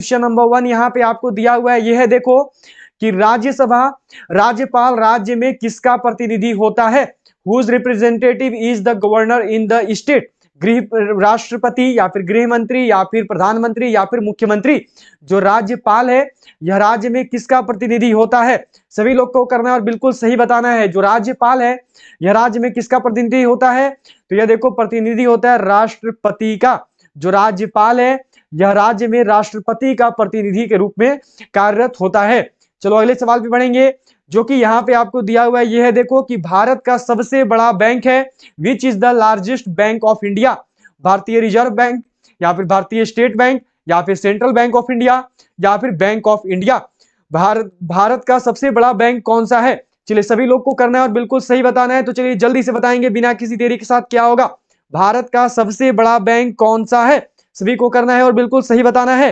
Question number 1 यहाँ पे आपको दिया हुआ है, यह है देखो कि राज्यसभा, राज्यपाल राज्य में किसका प्रतिनिधि होता है? Whose representative is the governor in the state? गृह राष्ट्रपति या फिर गृह मंत्री या फिर प्रधानमंत्री या फिर मुख्यमंत्री। जो राज्यपाल है यह राज्य में किसका प्रतिनिधि होता है? सभी लोग को करना है और बिल्कुल सही बताना है। जो राज्यपाल है यह राज्य में किसका प्रतिनिधि होता है? तो यह देखो प्रतिनिधि होता है राष्ट्रपति का। जो राज्यपाल है यह राज्य में राष्ट्रपति का प्रतिनिधि के रूप में कार्यरत होता है। चलो अगले सवाल पे बढ़ेंगे, जो कि यहाँ पे आपको दिया हुआ है, यह है देखो कि भारत का सबसे बड़ा बैंक है। Which is the largest bank of India? भारतीय रिजर्व बैंक या फिर स्टेट बैंक या फिर सेंट्रल बैंक ऑफ इंडिया या फिर बैंक ऑफ इंडिया। भारत का सबसे बड़ा बैंक कौन सा है? चलिए सभी लोग को करना है और बिल्कुल सही बताना है। तो चलिए जल्दी से बताएंगे बिना किसी देरी के साथ, क्या होगा? भारत का सबसे बड़ा बैंक कौन सा है? सभी को करना है और बिल्कुल सही बताना है।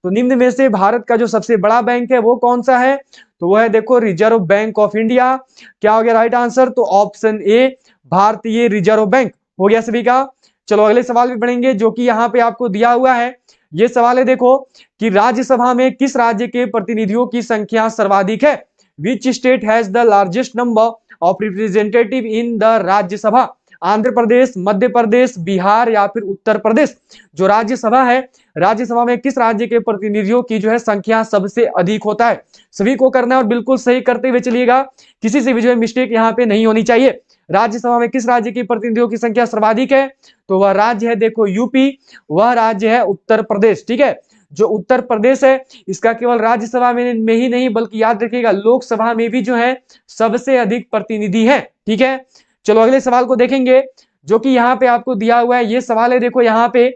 तो निम्न में से भारत का जो सबसे बड़ा बैंक है वो कौन सा है? तो वो है देखो रिजर्व बैंक ऑफ इंडिया। क्या हो गया राइट आंसर? तो ऑप्शन ए भारतीय रिजर्व बैंक हो गया सभी का। चलो अगले सवाल भी पढ़ेंगे, जो कि यहाँ पे आपको दिया हुआ है। ये सवाल है देखो कि राज्यसभा में किस राज्य के प्रतिनिधियों की संख्या सर्वाधिक है? Which state has the largest number of representative in the Rajya Sabha? Andhra Pradesh, Madhya Pradesh, Bihar या फिर उत्तर प्रदेश। जो राज्यसभा है, राज्यसभा में किस राज्य के प्रतिनिधियों की जो है संख्या सबसे अधिक होता है? सभी को करना है और बिल्कुल सही करते हुए चलिएगा, किसी से भी जो है मिस्टेक यहाँ पे नहीं होनी चाहिए। राज्यसभा में किस राज्य के प्रतिनिधियों की संख्या सर्वाधिक है? तो वह राज्य है देखो यूपी, वह राज्य है उत्तर प्रदेश। ठीक है, जो उत्तर प्रदेश है इसका केवल राज्यसभा में ही नहीं बल्कि याद रखिएगा लोकसभा में भी जो है सबसे अधिक प्रतिनिधि है। ठीक है, चलो अगले सवाल को देखेंगे, जो कि यहाँ पे आपको दिया हुआ है। ये सवाल है देखो यहाँ पे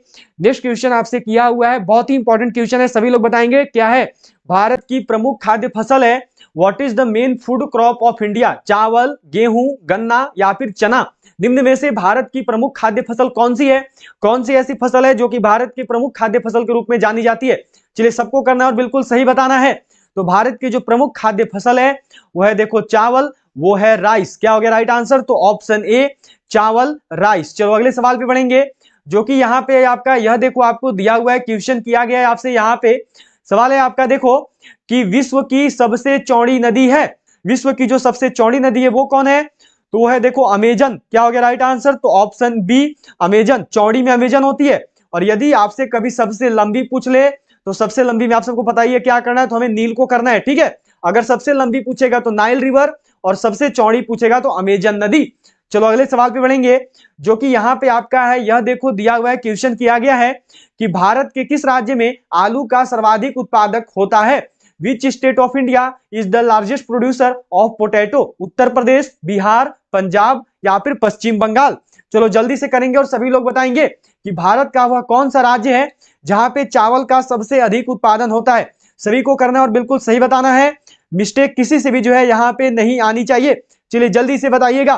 नेक्स्ट क्वेश्चन आपसे किया हुआ है, बहुत ही इंपॉर्टेंट क्वेश्चन है, सभी लोग बताएंगे क्या है? भारत की प्रमुख खाद्य फसल है। What is the main food crop of India? चावल, गेहूं, गन्ना या फिर चना। निम्न में से भारत की प्रमुख खाद्य फसल कौन सी है? कौन सी ऐसी फसल है जो कि भारत की प्रमुख खाद्य फसल के रूप में जानी जाती है? चलिए सबको करना है और बिल्कुल सही बताना है। तो भारत की जो प्रमुख खाद्य फसल है वो है देखो चावल, वो है राइस। क्या हो गया राइट आंसर? तो ऑप्शन ए चावल राइस। चलो अगले सवाल पे बढ़ेंगे, जो कि यहाँ पे आपका यह देखो आपको दिया हुआ है, क्वेश्चन किया गया है आपसे। यहाँ पे सवाल है आपका देखो कि विश्व की सबसे चौड़ी नदी है, विश्व की जो सबसे चौड़ी नदी है वो कौन है? तो वो है देखो अमेजन। क्या हो गया राइट आंसर? तो ऑप्शन बी अमेजन। चौड़ी में अमेजन होती है। और यदि आपसे कभी सबसे लंबी पूछ ले तो सबसे लंबी में आप सबको पता ही है क्या करना है, तो हमें नील को करना है। ठीक है, अगर सबसे लंबी पूछेगा तो नाइल रिवर और सबसे चौड़ी पूछेगा तो अमेजन नदी। चलो अगले सवाल पे बढ़ेंगे, जो कि यहाँ पे आपका है, यह देखो दिया हुआ है, क्वेश्चन किया गया है कि भारत के किस राज्य में आलू का सर्वाधिक उत्पादक होता है? Which state of India is the largest producer of potato? Uttar Pradesh, Bihar, Punjab या फिर पश्चिम बंगाल। चलो जल्दी से करेंगे और सभी लोग बताएंगे कि भारत का वह कौन सा राज्य है जहां पे चावल का सबसे अधिक उत्पादन होता है। सभी को करना है और बिल्कुल सही बताना है, मिस्टेक किसी से भी जो है यहाँ पे नहीं आनी चाहिए। चलिए जल्दी से बताइएगा,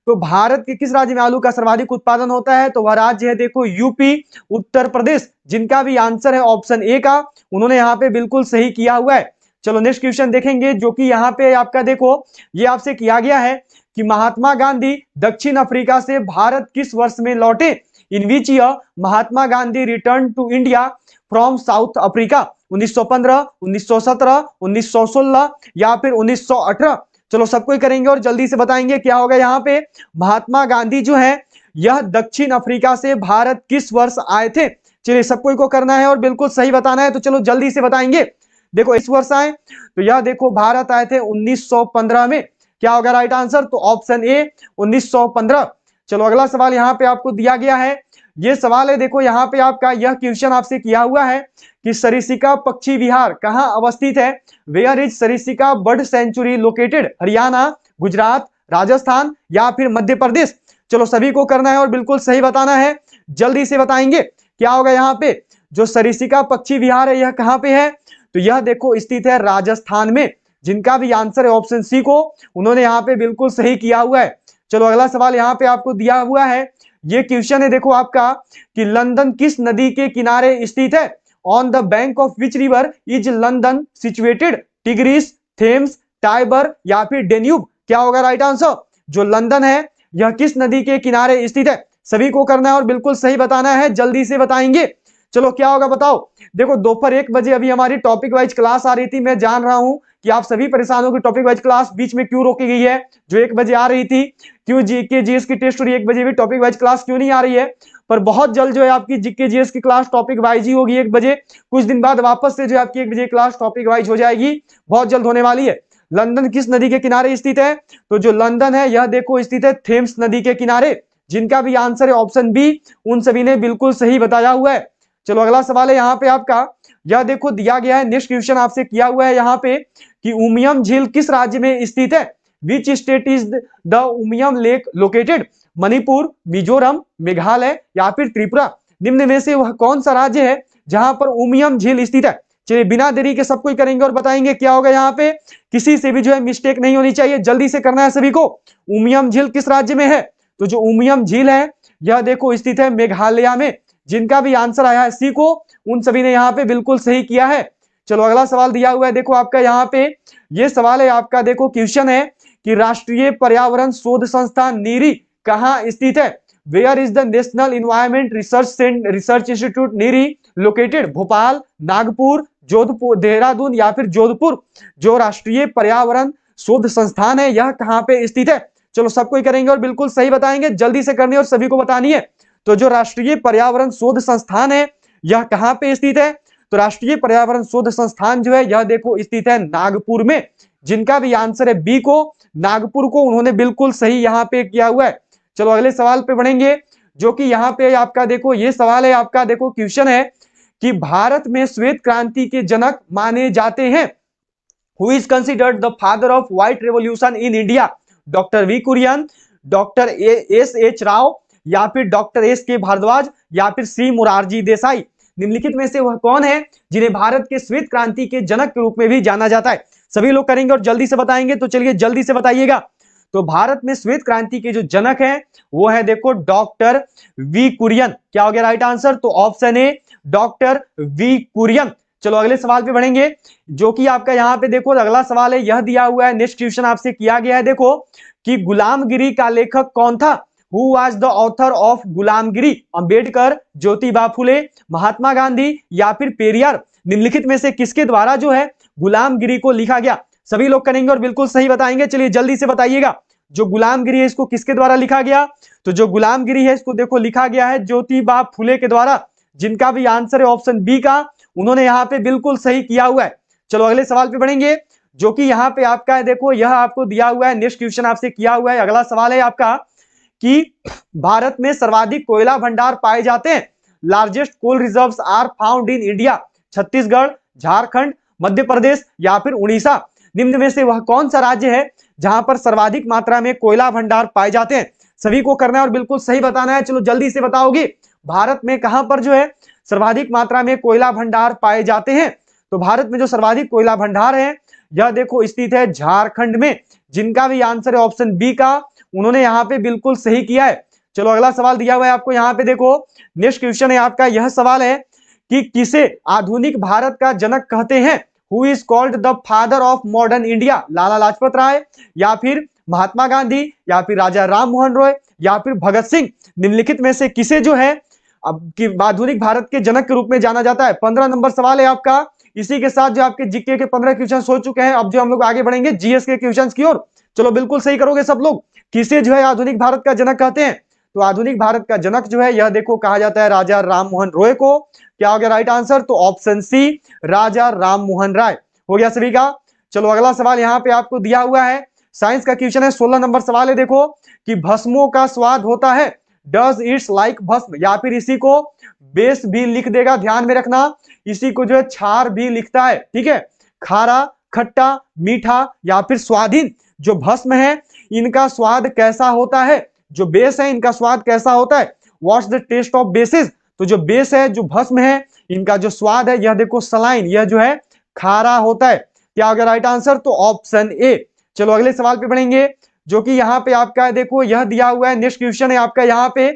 तो भारत के किस राज्य में आलू का सर्वाधिक उत्पादन होता है? तो वह राज्य है देखो यूपी, उत्तर प्रदेश। जिनका भी आंसर है ऑप्शन ए का, उन्होंने यहाँ पे बिल्कुल सही किया हुआ है। चलो नेक्स्ट क्वेश्चन देखेंगे, जो कि यहाँ पे आपका देखो ये आपसे किया गया है कि महात्मा गांधी दक्षिण अफ्रीका से भारत किस वर्ष में लौटे? In which year Mahatma Gandhi return to India from South Africa? 1915, 1917, 1916 या फिर 1918। चलो सबको ही करेंगे और जल्दी से बताएंगे क्या होगा यहाँ पे। महात्मा गांधी जो है यह दक्षिण अफ्रीका से भारत किस वर्ष आए थे? चलिए सबको को करना है और बिल्कुल सही बताना है। तो चलो जल्दी से बताएंगे, देखो इस वर्ष आए तो यह देखो भारत आए थे 1915 में। क्या होगा राइट आंसर? तो ऑप्शन ए 1915। चलो अगला सवाल यहाँ पे आपको दिया गया है, ये सवाल है देखो यहाँ पे आपका, यह क्वेश्चन आपसे किया हुआ है कि सरिस्का पक्षी विहार कहाँ अवस्थित है? Where is Sariska bird sanctuary located? Haryana, Gujarat, Rajasthan या फिर मध्य प्रदेश। चलो सभी को करना है और बिल्कुल सही बताना है, जल्दी से बताएंगे क्या होगा यहाँ पे। जो सरिस्का पक्षी विहार है यह कहाँ पे है? तो यह देखो स्थित है राजस्थान में। जिनका भी आंसर है ऑप्शन सी को, उन्होंने यहाँ पे बिल्कुल सही किया हुआ है। चलो अगला सवाल यहाँ पे आपको दिया हुआ है, ये क्वेश्चन है देखो आपका कि लंदन किस नदी के किनारे स्थित है? On the bank of which river is London situated? Tigris, Thames, Tiber या फिर डेन्यूब। क्या होगा राइट आंसर? जो लंदन है यह किस नदी के किनारे स्थित है? सभी को करना है और बिल्कुल सही बताना है, जल्दी से बताएंगे। चलो क्या होगा बताओ। देखो दोपहर 1 बजे अभी हमारी टॉपिक वाइज क्लास आ रही थी, मैं जान रहा हूं कि आप सभी परेशान हो कि टॉपिक वाइज क्लास बीच में क्यों रोकी गई है, जो 1 बजे आ रही थी, क्यों जीके जीएस की टेस्ट और 1 बजे भी टॉपिक वाइज क्लास क्यों नहीं आ रही है। पर बहुत जल्द जो है आपकी जीके जीएस की क्लास टॉपिक वाइज ही होगी 1 बजे, कुछ दिन बाद वापस से जो है आपकी 1 बजे क्लास टॉपिक वाइज हो जाएगी, बहुत जल्द होने वाली है। लंदन किस नदी के किनारे स्थित है, तो जो लंदन है यह देखो स्थित है थेम्स नदी के किनारे, जिनका भी आंसर है ऑप्शन बी, उन सभी ने बिल्कुल सही बताया हुआ है। चलो अगला सवाल है यहाँ पे आपका, यह देखो दिया गया है, नेक्स्ट क्वेश्चन आपसे किया हुआ है यहाँ पे कि उमियम झील किस राज्य में स्थित है, which state is the Umiam lake located, Manipur, Mizoram, Meghalaya या फिर त्रिपुरा। निम्न में से वह कौन सा राज्य है जहां पर उमियम झील स्थित है। चलिए बिना देरी के सब कुछ करेंगे और बताएंगे क्या होगा यहाँ पे, किसी से भी जो है मिस्टेक नहीं होनी चाहिए, जल्दी से करना है सभी को। उमियम झील किस राज्य में है, तो जो उमियम झील है यह देखो स्थित है मेघालय में, जिनका भी आंसर आया है सी को, उन सभी ने यहाँ पे बिल्कुल सही किया है। चलो अगला सवाल दिया हुआ है, देखो आपका यहाँ पे ये सवाल है आपका, देखो क्वेश्चन है कि राष्ट्रीय पर्यावरण शोध संस्थान नीरी कहाँ स्थित है, where is the national environment research institute NEERI located, Bhopal, Nagpur, Jodhpur, Dehradun या फिर जोधपुर। जो राष्ट्रीय पर्यावरण शोध संस्थान है यह कहाँ पे स्थित है। चलो सबको करेंगे और बिल्कुल सही बताएंगे, जल्दी से करनी है और सभी को बतानी है। तो जो राष्ट्रीय पर्यावरण शोध संस्थान है यह कहाँ पे स्थित है, तो राष्ट्रीय पर्यावरण शोध संस्थान जो है यह देखो स्थित है नागपुर में, जिनका भी आंसर है बी को, नागपुर को उन्होंने बिल्कुल सही यहाँ पे किया हुआ है। चलो अगले सवाल पे बढ़ेंगे, जो कि यहाँ पे आपका देखो ये सवाल है आपका, देखो क्वेश्चन है कि भारत में श्वेत क्रांति के जनक माने जाते हैं, who is considered the father of white revolution in India, doctor V Kurien, doctor S H Rao या फिर डॉक्टर एस के भारद्वाज या फिर सी मोरारजी देसाई। निम्नलिखित में से वह कौन है जिन्हें भारत के श्वेत क्रांति के जनक के रूप में भी जाना जाता है। सभी लोग करेंगे और जल्दी से बताएंगे, तो चलिए जल्दी से बताइएगा। तो भारत में श्वेत क्रांति के जो जनक हैं वो है देखो डॉक्टर वी कुरियन। क्या हो गया राइट आंसर, तो option A doctor V Kurien. चलो अगले सवाल पे बढ़ेंगे, जो कि आपका यहाँ पे देखो अगला सवाल है यह दिया हुआ है, नेक्स्ट क्वेश्चन आपसे किया गया है देखो कि गुलामगिरी का लेखक कौन था, who was the author of गुलामगिरी, अंबेडकर, ज्योतिबा फुले, महात्मा गांधी या फिर पेरियार। निम्नलिखित में से किसके द्वारा जो है गुलामगिरी को लिखा गया। सभी लोग करेंगे और बिल्कुल सही बताएंगे, चलिए जल्दी से बताइएगा। जो गुलामगिरी है इसको किसके द्वारा लिखा गया, तो जो गुलामगिरी है इसको देखो लिखा गया है ज्योतिबा फुले के द्वारा, जिनका भी आंसर है ऑप्शन बी का, उन्होंने यहाँ पे बिल्कुल सही किया हुआ है। चलो अगले सवाल पे बढ़ेंगे, जो कि यहाँ पे आपका है देखो यह आपको दिया हुआ है, नेक्स्ट क्वेश्चन आपसे किया हुआ है। अगला सवाल है आपका कि भारत में सर्वाधिक कोयला भंडार पाए जाते हैं, largest coal reserves are found in India, Chhattisgarh, Jharkhand, Madhya Pradesh या फिर उड़ीसा। निम्न में से वह कौन सा राज्य है जहां पर सर्वाधिक मात्रा में कोयला भंडार पाए जाते हैं। सभी को करना है और बिल्कुल सही बताना है, चलो जल्दी से बताओगे भारत में कहां पर जो है सर्वाधिक मात्रा में कोयला भंडार पाए जाते हैं। तो भारत में जो सर्वाधिक कोयला भंडार है यह देखो स्थित है झारखंड में, जिनका भी आंसर है ऑप्शन बी का, उन्होंने यहाँ पे बिल्कुल सही किया है। चलो अगला सवाल दिया हुआ है आपको यहाँ पे देखो, नेक्स्ट क्वेश्चन है आपका, यह सवाल है कि किसे आधुनिक भारत का जनक कहते हैं, who is called the father of modern India, Lala Lajpat Rai या फिर महात्मा गांधी या फिर राजा राम मोहन रॉय या फिर भगत सिंह। निम्नलिखित में से किसे जो है अब कि आधुनिक भारत के जनक के रूप में जाना जाता है। 15 नंबर सवाल है आपका, इसी के साथ जो आपके जीके के 15 क्वेश्चन हो चुके हैं। अब जो हम लोग आगे बढ़ेंगे जीएस के क्वेश्चन की ओर। चलो बिल्कुल सही करोगे सब लोग, किसे जो है आधुनिक भारत का जनक कहते हैं, तो आधुनिक भारत का जनक जो है यह देखो कहा जाता है राजा राम मोहन रॉय को। क्या हो गया राइट आंसर, तो ऑप्शन सी राजा राम मोहन राय हो गया सभी का। चलो अगला सवाल यहाँ पे आपको दिया हुआ है, साइंस का क्वेश्चन है, 16 नंबर सवाल है देखो कि भस्मों का स्वाद होता है, डज इट्स लाइक भस्म, या फिर इसी को बेस भी लिख देगा, ध्यान में रखना, इसी को जो है क्षार भी लिखता है, ठीक है, खारा, खट्टा, मीठा या फिर स्वादहीन। जो भस्म है इनका स्वाद कैसा होता है, जो बेस है इनका स्वाद कैसा होता है, what's the taste of basis. तो जो बेस है जो भस्म है इनका जो स्वाद है यह देखो सलाइन, यह जो है खारा होता है। क्या हो गया राइट आंसर, तो ऑप्शन ए। चलो अगले सवाल पे बढ़ेंगे, जो कि यहाँ पे आपका है देखो यह दिया हुआ है, नेक्स्ट क्वेश्चन है आपका यहाँ पे,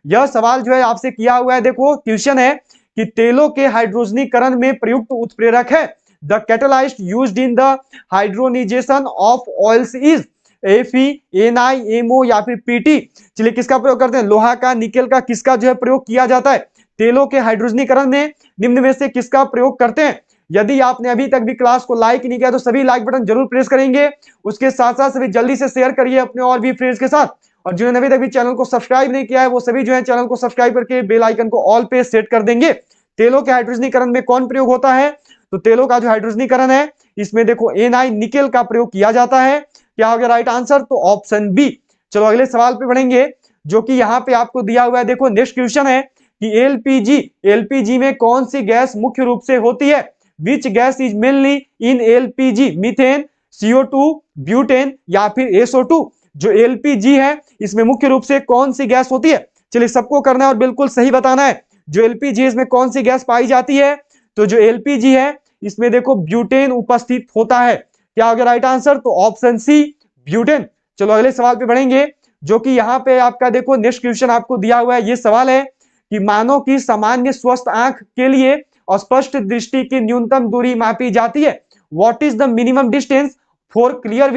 यह सवाल जो है आपसे किया हुआ है देखो, क्वेश्चन है कि तेलों के हाइड्रोजनीकरण में प्रयुक्त उत्प्रेरक है, the catalyst used in the hydrogenation of oils is Fe, Na, MO या फिर PT। चलिए किसका प्रयोग करते हैं, लोहा का, निकेल का, किसका जो है प्रयोग किया जाता है। तेलों के हाइड्रोजनीकरण में निम्न में से किसका प्रयोग करते हैं? यदि आपने अभी तक भी क्लास को लाइक नहीं किया तो सभी लाइक बटन जरूर प्रेस करेंगे। उसके साथ साथ सभी जल्दी से शेयर करिए अपने और भी फ्रेंड्स के साथ, और जिन्होंने अभी तक भी चैनल को सब्सक्राइब नहीं किया है वो सभी जो है चैनल को सब्सक्राइब करके बेल आइकन को ऑल पे सेट कर देंगे। तेलों के हाइड्रोजनीकरण में कौन प्रयोग होता है? तो तेलों का जो हाइड्रोजनीकरण है इसमें देखो Na निकेल का प्रयोग किया जाता है। क्या हो गया राइट आंसर? तो ऑप्शन बी। चलो अगले सवाल पे बढ़ेंगे, जो कि यहाँ पे आपको दिया हुआ है। देखो नेक्स्ट क्वेश्चन है कि एलपीजी में कौन सी गैस मुख्य रूप से होती है? Which gas is mainly in LPG? Methane, CO2, butane या फिर SO2? जो एलपीजी है इसमें मुख्य रूप से कौन सी गैस होती है? चलिए सबको करना है और बिल्कुल सही बताना है। जो एलपीजी इसमें कौन सी गैस पाई जाती है? तो जो एलपीजी है इसमें देखो ब्यूटेन उपस्थित होता है। क्या हो गया राइट आंसर? तो ऑप्शन सी ब्यूटेन। चलो अगले सवाल पे बढ़ेंगे, जो कि यहाँ पे आपका देखो नेक्स्ट क्वेश्चन आपको दिया हुआ है। ये सवाल है कि मानव की सामान्य स्वस्थ आंख के लिए स्पष्ट दृष्टि की न्यूनतम दूरी मापी जाती है। What is the minimum distance for clear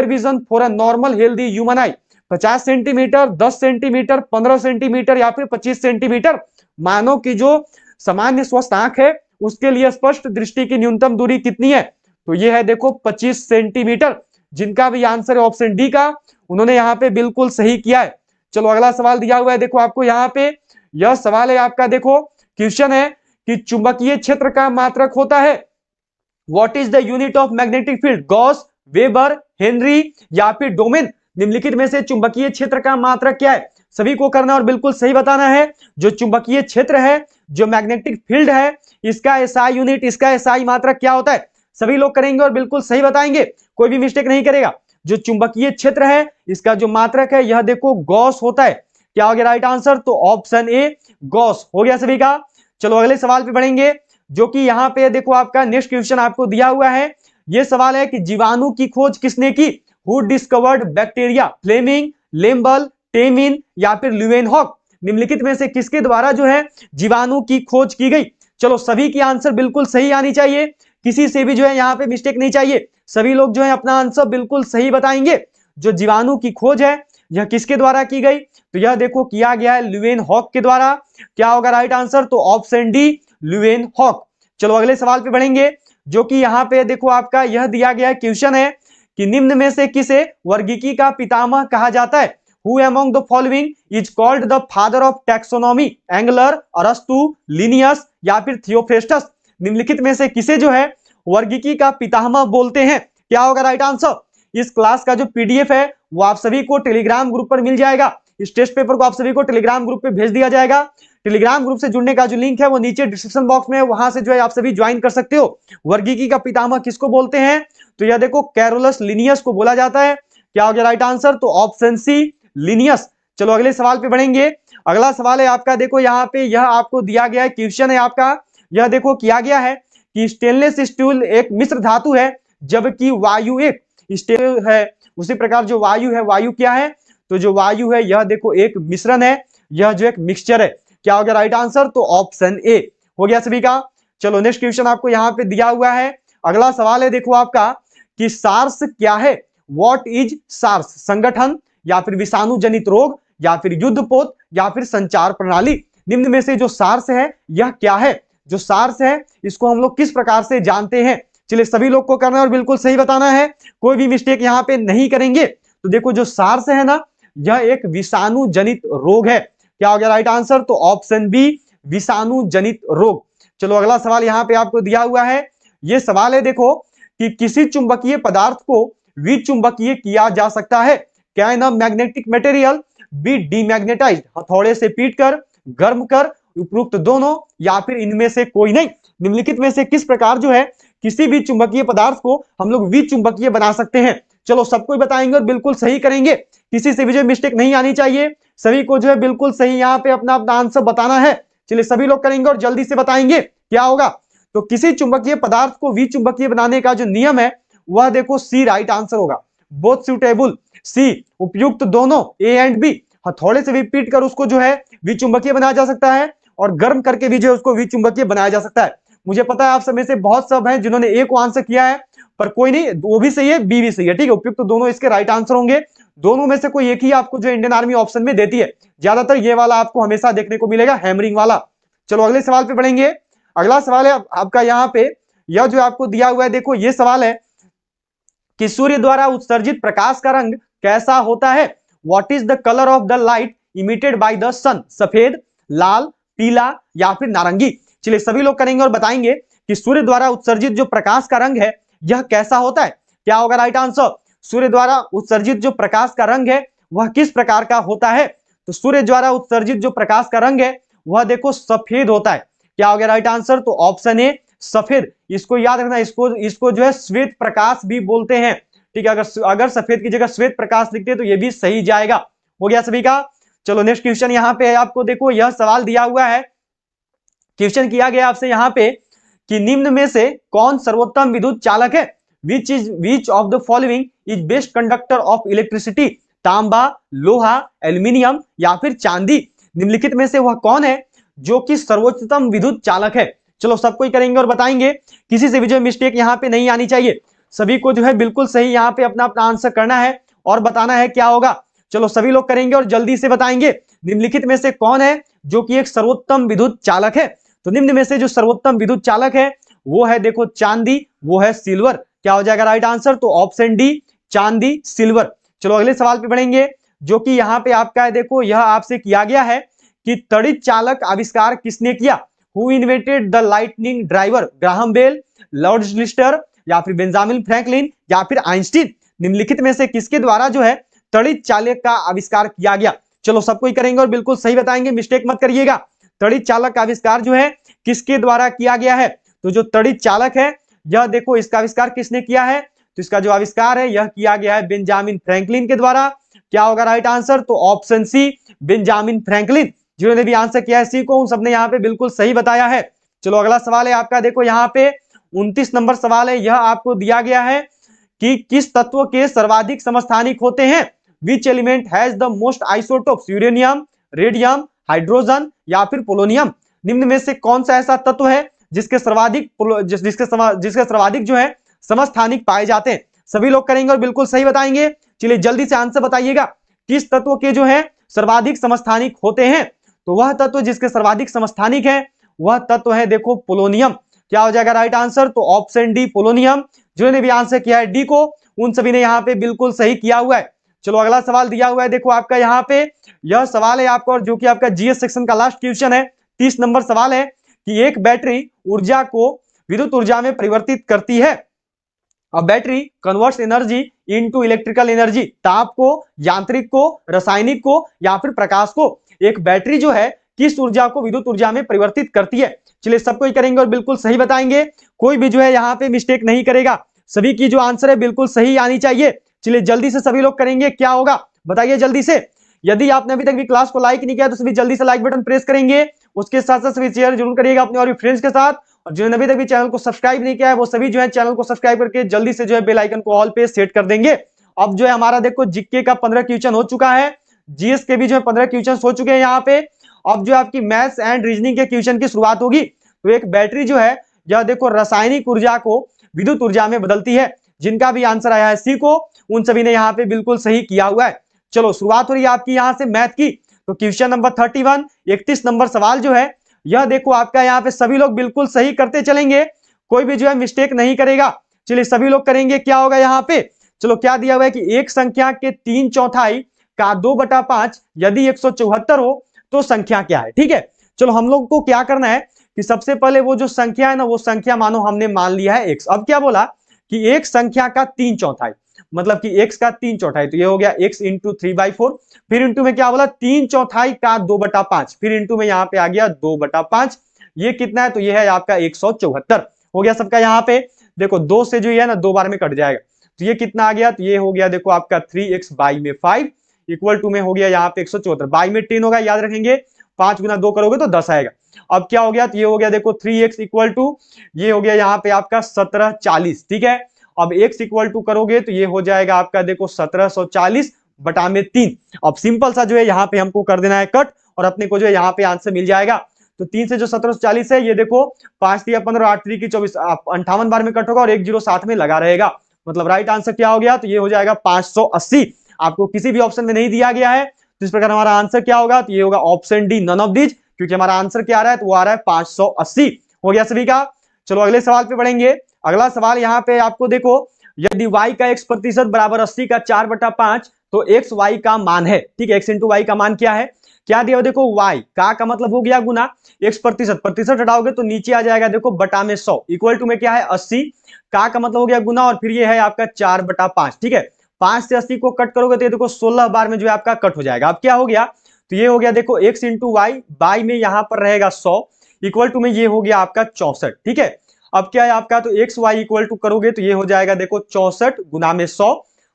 vision for a normal healthy human I? 50 centimetre, 10 centimetre, 15 centimetre या फिर 25 सेंटीमीटर? मानव की जो सामान्य स्वस्थ आंख है उसके लिए स्पष्ट दृष्टि की न्यूनतम दूरी कितनी है? तो ये है देखो 25 सेंटीमीटर। जिनका भी आंसर है ऑप्शन डी का, उन्होंने यहाँ पे बिल्कुल सही किया है। चलो अगला सवाल दिया हुआ है देखो आपको यहाँ पे। यह सवाल है आपका, देखो क्वेश्चन है कि चुंबकीय क्षेत्र का मात्रक होता है। What is the unit of magnetic field? Gauss, weber, Henry या फिर डोमेन? निम्नलिखित में से चुंबकीय क्षेत्र का मात्रक क्या है? सभी को करना और बिल्कुल सही बताना है। जो चुंबकीय क्षेत्र है, जो मैग्नेटिक फील्ड है, इसका एसआई यूनिट, इसका एसआई मात्रक क्या होता है? सभी लोग करेंगे और बिल्कुल सही बताएंगे, कोई भी मिस्टेक नहीं करेगा। जो चुंबकीय क्षेत्र है इसका जो मात्रक है यह देखो गॉस होता है। क्या हो गया राइट आंसर? तो ऑप्शन ए गॉस हो गया सभी का। चलो अगले सवाल पे बढ़ेंगे, जो कि यहाँ पे देखो आपका नेक्स्ट क्वेश्चन आपको दिया हुआ है। ये सवाल है कि जीवाणु की खोज किसने की? Who discovered bacteria? Fleming, Lamble, Temin या फिर ल्यूवेनहॉक? निम्नलिखित में से किसके द्वारा जो है जीवाणु की खोज की गई? चलो सभी की आंसर बिल्कुल सही आनी चाहिए, किसी से भी जो है यहाँ पे मिस्टेक नहीं चाहिए। सभी लोग जो है अपना आंसर बिल्कुल सही बताएंगे। जो जीवाणु की खोज है यह किसके द्वारा की गई? तो यह देखो किया गया है ल्यूवेनहॉक के द्वारा। क्या होगा राइट आंसर? तो ऑप्शन डी ल्यूवेनहॉक। चलो अगले सवाल पे बढ़ेंगे, जो कि यहाँ पे देखो आपका यह दिया गया क्वेश्चन है कि निम्न में से किसे वर्गीकी का पितामह कहा जाता है? Who among the following is called the father of taxonomy? Engler, अरस्तु, लिनियस या फिर थियोफ्रेस्टस? निम्नलिखित में से किसे जो है वर्गीकी का पितामह बोलते हैं? क्या होगा राइट आंसर? इस क्लास का जो पीडीएफ है वो आप सभी को टेलीग्राम ग्रुप पर मिल जाएगा। इस टेस्ट पेपर को आप सभी को टेलीग्राम ग्रुप पे भेज दिया जाएगा। टेलीग्राम ग्रुप से जुड़ने का जो लिंक है वो नीचे डिस्क्रिप्शन बॉक्स में है, वहां से जो है आप सभी ज्वाइन कर सकते हो। वर्गीकी का पितामह किसको बोलते हैं? तो यह देखो कैरोलस लिनियस को बोला जाता है। क्या हो गया राइट आंसर? तो ऑप्शन सी लिनियस। चलो अगले सवाल पे बढ़ेंगे। अगला सवाल है आपका, देखो यहाँ पे यह आपको दिया गया है क्वेश्चन है आपका। यह देखो किया गया है कि स्टेनलेस स्टील एक मिश्र धातु है जबकि वायु एक स्टील है। उसी प्रकार जो वायु है, वायु क्या है? तो जो वायु है यह देखो एक मिश्रण है, यह जो एक मिक्सचर है। क्या हो गया राइट आंसर? तो ऑप्शन ए हो गया सभी का। चलो नेक्स्ट क्वेश्चन आपको यहाँ पे दिया हुआ है। अगला सवाल है देखो आपका कि सार्स क्या है? What is SARS? संगठन या फिर विषाणु जनित रोग या फिर युद्धपोत या फिर संचार प्रणाली? निम्न में से जो सार्स है यह क्या है? जो सार्स है इसको हम लोग किस प्रकार से जानते हैं? चलिए सभी लोग को करना है और बिल्कुल सही बताना है, कोई भी मिस्टेक यहाँ पे नहीं करेंगे। तो देखो जो सार्स है ना, यह एक विषाणु जनित रोग है। क्या हो गया राइट आंसर? तो ऑप्शन बी विषाणु जनित रोग। चलो अगला सवाल यहाँ पे आपको दिया हुआ है। ये सवाल है देखो कि किसी चुंबकीय पदार्थ को विचुंबकीय किया जा सकता है? Can a magnetic material be demagnetised? हथौड़े से पीटकर, गर्म कर, उपरोक्त दोनों या फिर इनमें से कोई नहीं? निम्नलिखित में से किस प्रकार जो है किसी भी चुंबकीय पदार्थ को हम लोग विचुंबकीय बना सकते हैं? चलो सबको बताएंगे और बिल्कुल सही करेंगे, किसी से भी जो मिस्टेक नहीं आनी चाहिए। सभी को जो है बिल्कुल सही यहाँ पे अपना अपना आंसर बताना है। चलिए सभी लोग करेंगे और जल्दी से बताएंगे क्या होगा। तो किसी चुंबकीय पदार्थ को विचुंबकीय बनाने का जो नियम है वह देखो सी राइट आंसर होगा। बोथ सुटेबल, सी उपयुक्त दोनों, ए एंड बी। हथौड़े से भी पीट कर उसको जो है विचुंबकीय बनाया जा सकता है और गर्म करके भी जो है उसको विचुंबकीय बनाया जा सकता है। मुझे पता है आप सब में से बहुत सब हैं जिन्होंने ए को आंसर किया है, पर कोई नहीं, वो भी सही है, बी भी सही है, ठीक है। उपयुक्त दोनों इसके राइट आंसर होंगे। दोनों में से कोई एक ही आपको जो इंडियन आर्मी ऑप्शन में देती है, ज्यादातर ये वाला आपको हमेशा देखने को मिलेगा, हैमरिंग वाला। चलो अगले सवाल पे बढ़ेंगे। अगला सवाल है आपका यहाँ पे, यह जो आपको दिया हुआ है, देखो ये सवाल है कि सूर्य द्वारा उत्सर्जित प्रकाश का रंग कैसा होता है? What is the colour of the light emitted by the sun? सफेद, लाल, पीला या फिर नारंगी? चलिए सभी लोग करेंगे और बताएंगे कि सूर्य द्वारा उत्सर्जित जो प्रकाश का रंग है यह कैसा होता है। क्या होगा राइट आंसर? सूर्य द्वारा उत्सर्जित जो प्रकाश का रंग है वह किस प्रकार का होता है? तो सूर्य द्वारा उत्सर्जित जो प्रकाश का रंग है वह देखो सफेद होता है। क्या हो गया राइट आंसर? तो ऑप्शन ए सफेद। इसको याद रखना, इसको जो है श्वेत प्रकाश भी बोलते हैं। ठीक है, अगर सफेद की जगह श्वेत प्रकाश लिखते हैं तो ये भी सही जाएगा। हो गया सभी का। चलो नेक्स्ट क्वेश्चन यहाँ पे है आपको, देखो यह सवाल दिया हुआ है, क्वेश्चन किया गया आपसे यहाँ पे कि निम्न में से कौन सर्वोत्तम विद्युत चालक है? Which of the following is best conductor of electricity? तांबा, लोहा, एल्यूमिनियम या फिर चांदी? निम्नलिखित में से वह कौन है जो कि सर्वोत्तम विद्युत चालक है? चलो सबको ही करेंगे और बताएंगे, किसी से भी जो मिस्टेक यहाँ पे नहीं आनी चाहिए। सभी को जो है बिल्कुल सही यहाँ पे अपना अपना आंसर करना है और बताना है क्या होगा। चलो सभी लोग करेंगे और जल्दी से बताएंगे, निम्नलिखित में से कौन है जो कि एक सर्वोत्तम विद्युत चालक है? तो निम्न में से जो सर्वोत्तम विद्युत चालक है वो है देखो चांदी, वो है सिल्वर। क्या हो जाएगा राइट आंसर? तो ऑप्शन डी चांदी, सिल्वर। चलो अगले सवाल पे बढ़ेंगे, जो कि यहाँ पे आपका है, देखो यह आपसे किया गया है कि तड़ित चालक आविष्कार किसने किया? Who invented the lightning driver? Graham Bell, Lord Lister या फिर बेंजामिन फ्रैंकलिन या फिर आइंस्टीन? निम्नलिखित में से किसके द्वारा जो है तड़ित चालक का आविष्कार किया गया? चलो सबको ही करेंगे और बिल्कुल सही बताएंगे, मिस्टेक मत करिएगा। तड़ित चालक का आविष्कार जो है किसके द्वारा किया गया है? तो जो तड़ित चालक है यह देखो इसका आविष्कार किसने किया है? तो इसका जो आविष्कार है यह किया गया है बेंजामिन फ्रैंकलिन के द्वारा। क्या होगा राइट आंसर? तो ऑप्शन सी बेंजामिन फ्रैंकलिन। जिन्होंने भी आंसर किया है सी को, उन सबने यहाँ पे बिल्कुल सही बताया है। चलो अगला सवाल है आपका, देखो यहाँ पे 29 नंबर सवाल है, यह आपको दिया गया है कि किस तत्व के सर्वाधिक समस्थानिक होते हैं? Which element has the most isotopes? Uranium, radium, hydrogen या फिर पोलोनियम? निम्न में से कौन सा ऐसा तत्व है जिसके सर्वाधिक जो है समस्थानिक पाए जाते हैं? सभी लोग करेंगे और बिल्कुल सही बताएंगे। चलिए जल्दी से आंसर बताइएगा, किस तत्व के जो है सर्वाधिक समस्थानिक होते हैं? तो वह तत्व जिसके सर्वाधिक समस्थानिक है वह तत्व है देखो पोलोनियम। क्या हो जाएगा राइट आंसर? तो ऑप्शन डी पोलोनियम। जिन्होंने भी आंसर किया है डी को, उन सभी ने यहाँ पे बिल्कुल सही किया हुआ है। चलो अगला सवाल दिया हुआ है, देखो आपका यहाँ पे यह सवाल है आपका, और जो कि आपका जीएस सेक्शन का लास्ट क्वेश्चन है, 30 नंबर सवाल है कि एक बैटरी ऊर्जा को विद्युत ऊर्जा में परिवर्तित करती है। अब battery converts energy into electrical energy. ताप को, यांत्रिक को, रासायनिक को या फिर प्रकाश को? एक बैटरी जो है किस ऊर्जा को विद्युत ऊर्जा में परिवर्तित करती है? चलिए सबको ही करेंगे और बिल्कुल सही बताएंगे, कोई भी जो है यहाँ पे मिस्टेक नहीं करेगा। सभी की जो आंसर है बिल्कुल सही आनी चाहिए। चलिए जल्दी से सभी लोग करेंगे, क्या होगा बताइए जल्दी से। यदि आपने अभी तक भी क्लास को लाइक नहीं किया तो सभी जल्दी से लाइक बटन प्रेस करेंगे। उसके साथ साथ सभी शेयर जरूर करिएगा अपने और भी फ्रेंड्स के साथ। और जिन्होंने अभी तक भी चैनल को सब्सक्राइब नहीं किया है वो सभी जो है चैनल को सब्सक्राइब करके जल्दी से जो है बेल आइकन को ऑल पे सेट कर देंगे। अब जो है हमारा देखो जीके का 15 क्वेश्चन हो चुका है, जीएस के भी जो है 15 क्वेश्चन हो चुके हैं यहाँ पे। अब जो आपकी मैथ्स एंड रीजनिंग के क्वेश्चन की शुरुआत होगी। तो एक बैटरी जो है यह देखो रासायनिक ऊर्जा को विद्युत ऊर्जा में बदलती है। जिनका भी आंसर आया है सी को, उन सभी ने यहाँ पे बिल्कुल सही किया हुआ है। चलो शुरुआत हो रही है आपकी यहाँ से मैथ की। तो क्वेश्चन नंबर 31 31 नंबर सवाल जो है यह देखो आपका यहाँ पे सभी लोग बिल्कुल सही करते चलेंगे, कोई भी जो है मिस्टेक नहीं करेगा। चलिए सभी लोग करेंगे, क्या होगा यहाँ पे? चलो क्या दिया हुआ है कि एक संख्या के 3/4 का 2/5 यदि 174 हो तो संख्या क्या है? ठीक है, चलो हम लोग को क्या करना है कि सबसे पहले वो जो संख्या है ना, वो संख्या मानो हमने मान लिया है x। अब क्या बोला कि एक संख्या का 3/4, मतलब कि x का 3/4, तो ये हो गया x इंटू 3/4। फिर इंटू में क्या बोला 3/4 का 2/5, फिर इंटू में यहाँ पे आ गया 2/5। ये कितना है? तो ये है आपका 174 हो गया सबका। यहाँ पे देखो 2 से जो है ना 2 बार में कट जाएगा, तो ये कितना आ गया? तो ये हो गया देखो आपका 3x बाई में 5 इक्वल टू में हो गया यहाँ पे 174, बाई में 10 होगा, याद रखेंगे 5 गुना 2 करोगे तो 10 आएगा। अब क्या हो गया? तो ये हो गया देखो 3x इक्वल टू ये हो गया यहाँ पे आपका 1740। ठीक है, अब x इक्वल टू करोगे तो ये हो जाएगा आपका देखो 1740 बटा में 3। अब सिंपल सा जो है यहाँ पे हमको कर देना है कट, और अपने को जो है यहाँ पे आंसर मिल जाएगा। तो 3 से जो 1740 है, ये देखो 5 3 15 8 3 की 24 58 बार में कट होगा और 1 0 साथ में लगा रहेगा। मतलब राइट आंसर क्या हो गया? तो ये हो जाएगा 580। आपको किसी भी ऑप्शन में नहीं दिया गया है, तो इस प्रकार हमारा आंसर क्या होगा? तो ये होगा option D none of these. क्योंकि हमारा आंसर क्या आ रहा है, तो वो आ रहा है 580। हो गया सभी का। चलो अगले सवाल पे बढ़ेंगे। अगला सवाल यहाँ पे आपको देखो, यदि y का x% बराबर 80 का 4/5 तो x y का मान है। ठीक है, x इंटू वाई का मान क्या है, क्या दिया देखो y का मतलब हो गया गुना x%, प्रतिशत हटाओगे तो नीचे आ जाएगा देखो बटा में 100, इक्वल टू में क्या है 80, का मतलब हो गया गुना, और फिर ये है आपका 4/5। ठीक है, 5 से 80 को कट करोगे तो ये देखो 16 बार में जो है आपका कट हो जाएगा। अब क्या हो गया, तो ये हो गया देखो x इंटू वाई में यहां पर रहेगा 100, इक्वल टू में ये हो गया आपका 64। ठीक है, अब क्या है आपका, तो एक्स वाई इक्वल टू करोगे तो ये हो जाएगा देखो 64 गुना में 100,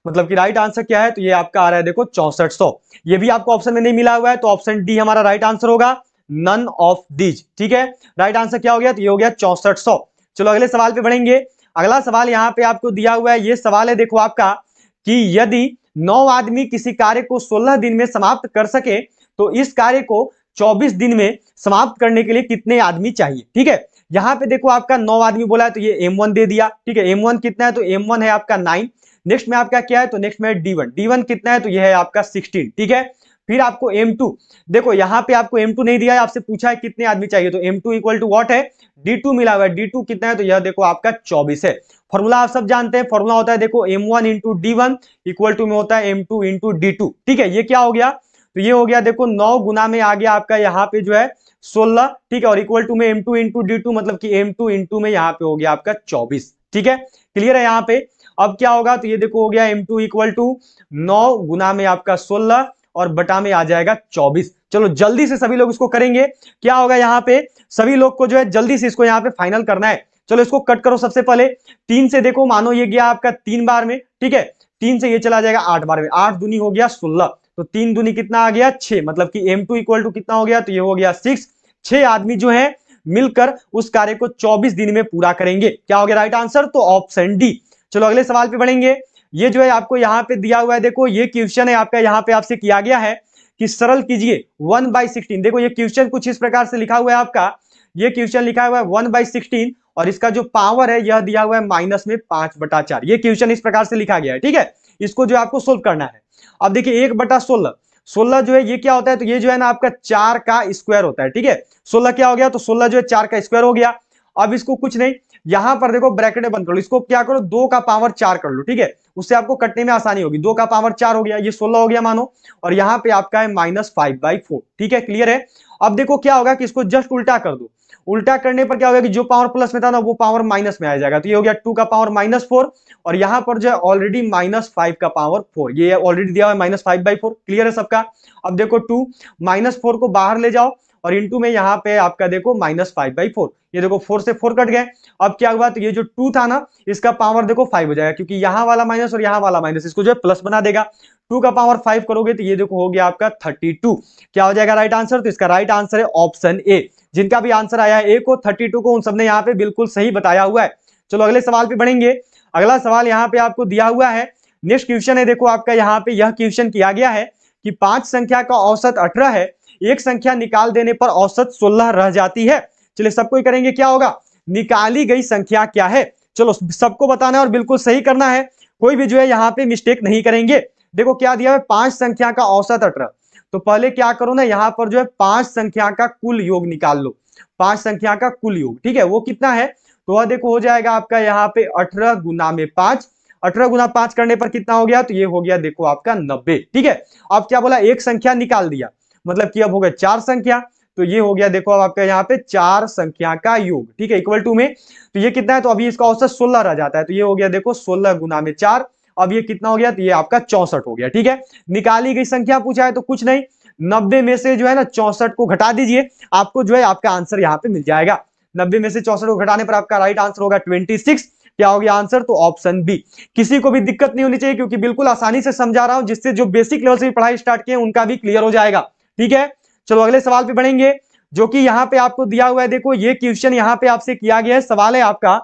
मतलब कि राइट आंसर क्या है, तो ये आपका आ रहा है देखो 6400। ये भी आपको ऑप्शन में नहीं मिला हुआ है, तो ऑप्शन डी हमारा राइट आंसर होगा, नन ऑफ दीज। ठीक है, राइट आंसर क्या हो गया, तो ये हो गया 6400। चलो अगले सवाल पे बढ़ेंगे। अगला सवाल यहाँ पे आपको दिया हुआ है, ये सवाल है देखो आपका, कि यदि 9 आदमी किसी कार्य को 16 दिन में समाप्त कर सके तो इस कार्य को 24 दिन में समाप्त करने के लिए कितने आदमी चाहिए। ठीक है, यहां पे देखो आपका 9 आदमी बोला है तो ये M1 दे दिया। ठीक है, M1 कितना है, तो M1 है आपका 9। नेक्स्ट में आपका क्या है, तो नेक्स्ट में D1 कितना है, तो ये है आपका 16। ठीक है, फिर आपको M2 देखो, यहां पे आपको M2 नहीं दिया है, आपसे पूछा है कितने आदमी चाहिए, तो M2 इक्वल टू व्हाट है, D2 मिला हुआ है। D2 कितना है, तो यह देखो आपका 24 है। फॉर्मूला आप सब जानते हैं, फॉर्मूला होता है देखो M1 into D1 equal to में होता है M2 इंटू D2। ठीक है, ये क्या हो गया, तो ये हो गया देखो 9 गुना में आ गया आपका यहाँ पे जो है 16। ठीक है, और इक्वल टू में M2 इंटू D2, मतलब कि M2 इंटू में यहाँ पे हो गया आपका 24। ठीक है, क्लियर है यहाँ पे। अब क्या होगा, तो ये देखो हो गया M2 इक्वल टू 9 गुना में आपका 16 और बटा में आ जाएगा 24। चलो जल्दी से सभी लोग इसको करेंगे, क्या होगा यहाँ पे, सभी लोग को जो है जल्दी से इसको यहाँ पे फाइनल करना है। चलो इसको कट करो सबसे पहले, 3 से देखो मानो ये गया आपका 3 बार में। ठीक है, 3 से ये चला जाएगा 8 बार में, 8 दूनी हो गया 16, तो 3 दूनी कितना आ गया 6, मतलब कि M2 इक्वल टू कितना हो गया, तो ये हो गया 6। 6 आदमी जो है मिलकर उस कार्य को 24 दिन में पूरा करेंगे। क्या हो गया राइट आंसर, तो ऑप्शन डी। चलो अगले सवाल पे बढ़ेंगे। ये जो है आपको यहाँ पे दिया हुआ है, देखो ये क्वेश्चन है आपका, यहाँ पे आपसे किया गया है कि सरल कीजिए 1/16। देखो ये क्वेश्चन कुछ इस प्रकार से लिखा हुआ है आपका, ये क्वेश्चन लिखा हुआ है 1/16 और इसका जो पावर है यह दिया हुआ है माइनस में 5/4। ये क्वेश्चन इस प्रकार से लिखा गया है। ठीक है, इसको जो आपको सोल्व करना है। अब देखिए 1/16, 16 जो है ये क्या होता है, तो ये जो है ना आपका 4 का स्क्वायर होता है। ठीक है, 16 क्या हो गया, तो 16 जो है 4 का स्क्वायर हो गया। अब इसको कुछ नहीं, यहां पर देखो ब्रैकेट बंद कर लो, इसको क्या करो 2 का पावर 4 कर लो। ठीक है, उससे आपको कटने में आसानी होगी। 2 का पावर 4 हो गया, ये 16 हो गया मानो, और यहाँ पे आपका है -5/4। ठीक है, क्लियर है। अब देखो क्या होगा कि इसको जस्ट उल्टा कर दो, उल्टा करने पर क्या होगा कि जो पावर प्लस में था ना वो पावर माइनस में आ जाएगा, तो ये हो गया 2 का पावर -4, और यहां पर जो है ऑलरेडी -5 का पावर 4, ये ऑलरेडी दिया हुआ है -5/4। क्लियर है सबका। अब देखो 2 -4 को बाहर ले जाओ और इंटू में यहाँ पे आपका देखो -5/4, ये देखो 4 से 4 कट गए। अब क्या हुआ, तो ये जो 2 था ना इसका पावर देखो 5 हो जाएगा, क्योंकि यहाँ वाला माइनस और यहाँ वाला माइनस इसको जो है प्लस बना देगा। 2 का पावर 5 करोगे तो ये देखो हो गया आपका 32। क्या हो जाएगा राइट आंसर, तो इसका राइट आंसर है ऑप्शन ए। जिनका भी आंसर आया है ए को 32 को, उन सबने यहाँ पे बिल्कुल सही बताया हुआ है। चलो अगले सवाल पे बढ़ेंगे। अगला सवाल यहाँ पे आपको दिया हुआ है, नेक्स्ट क्वेश्चन है देखो आपका, यहाँ पे यह क्वेश्चन किया गया है कि 5 संख्या का औसत 18 है, एक संख्या निकाल देने पर औसत 16 रह जाती है। चलिए सबको ही करेंगे, क्या होगा, निकाली गई संख्या क्या है। चलो सबको बताना है और बिल्कुल सही करना है, कोई भी जो है यहाँ पे मिस्टेक नहीं करेंगे। देखो क्या दिया है, 5 संख्या का औसत 18, तो पहले क्या करो ना, यहाँ पर जो है 5 संख्या का कुल योग निकाल लो। 5 संख्या का कुल योग, ठीक है, वो कितना है, तो वह देखो हो जाएगा आपका यहाँ पे 18 गुना में 5। 18 गुना 5 करने पर कितना हो गया, तो ये हो गया देखो आपका 90। ठीक है, अब क्या बोला, एक संख्या निकाल दिया, मतलब कि अब हो गया 4 संख्या, तो ये हो गया देखो अब आपका यहाँ पे 4 संख्या का योग। ठीक है, इक्वल टू में, तो ये कितना है, तो अभी इसका औसत 16 रह जाता है, तो ये हो गया देखो 16 गुना में 4। अब ये कितना हो गया, तो ये आपका 64 हो गया। ठीक है, निकाली गई संख्या पूछा है तो कुछ नहीं, 90 में से जो है ना 64 को घटा दीजिए, आपको जो है आपका आंसर यहाँ पे मिल जाएगा। 90 में से 64 को घटाने पर आपका राइट आंसर होगा 26। क्या हो गया आंसर, तो ऑप्शन बी। किसी को भी दिक्कत नहीं होनी चाहिए, क्योंकि बिल्कुल आसानी से समझा रहा हूं, जिससे जो बेसिक लेवल से भी पढ़ाई स्टार्ट किए उनका भी क्लियर हो जाएगा। ठीक है, चलो अगले सवाल पे बढ़ेंगे, जो कि यहाँ पे आपको दिया हुआ है। देखो ये क्वेश्चन यहाँ पे आपसे किया गया है, सवाल है आपका,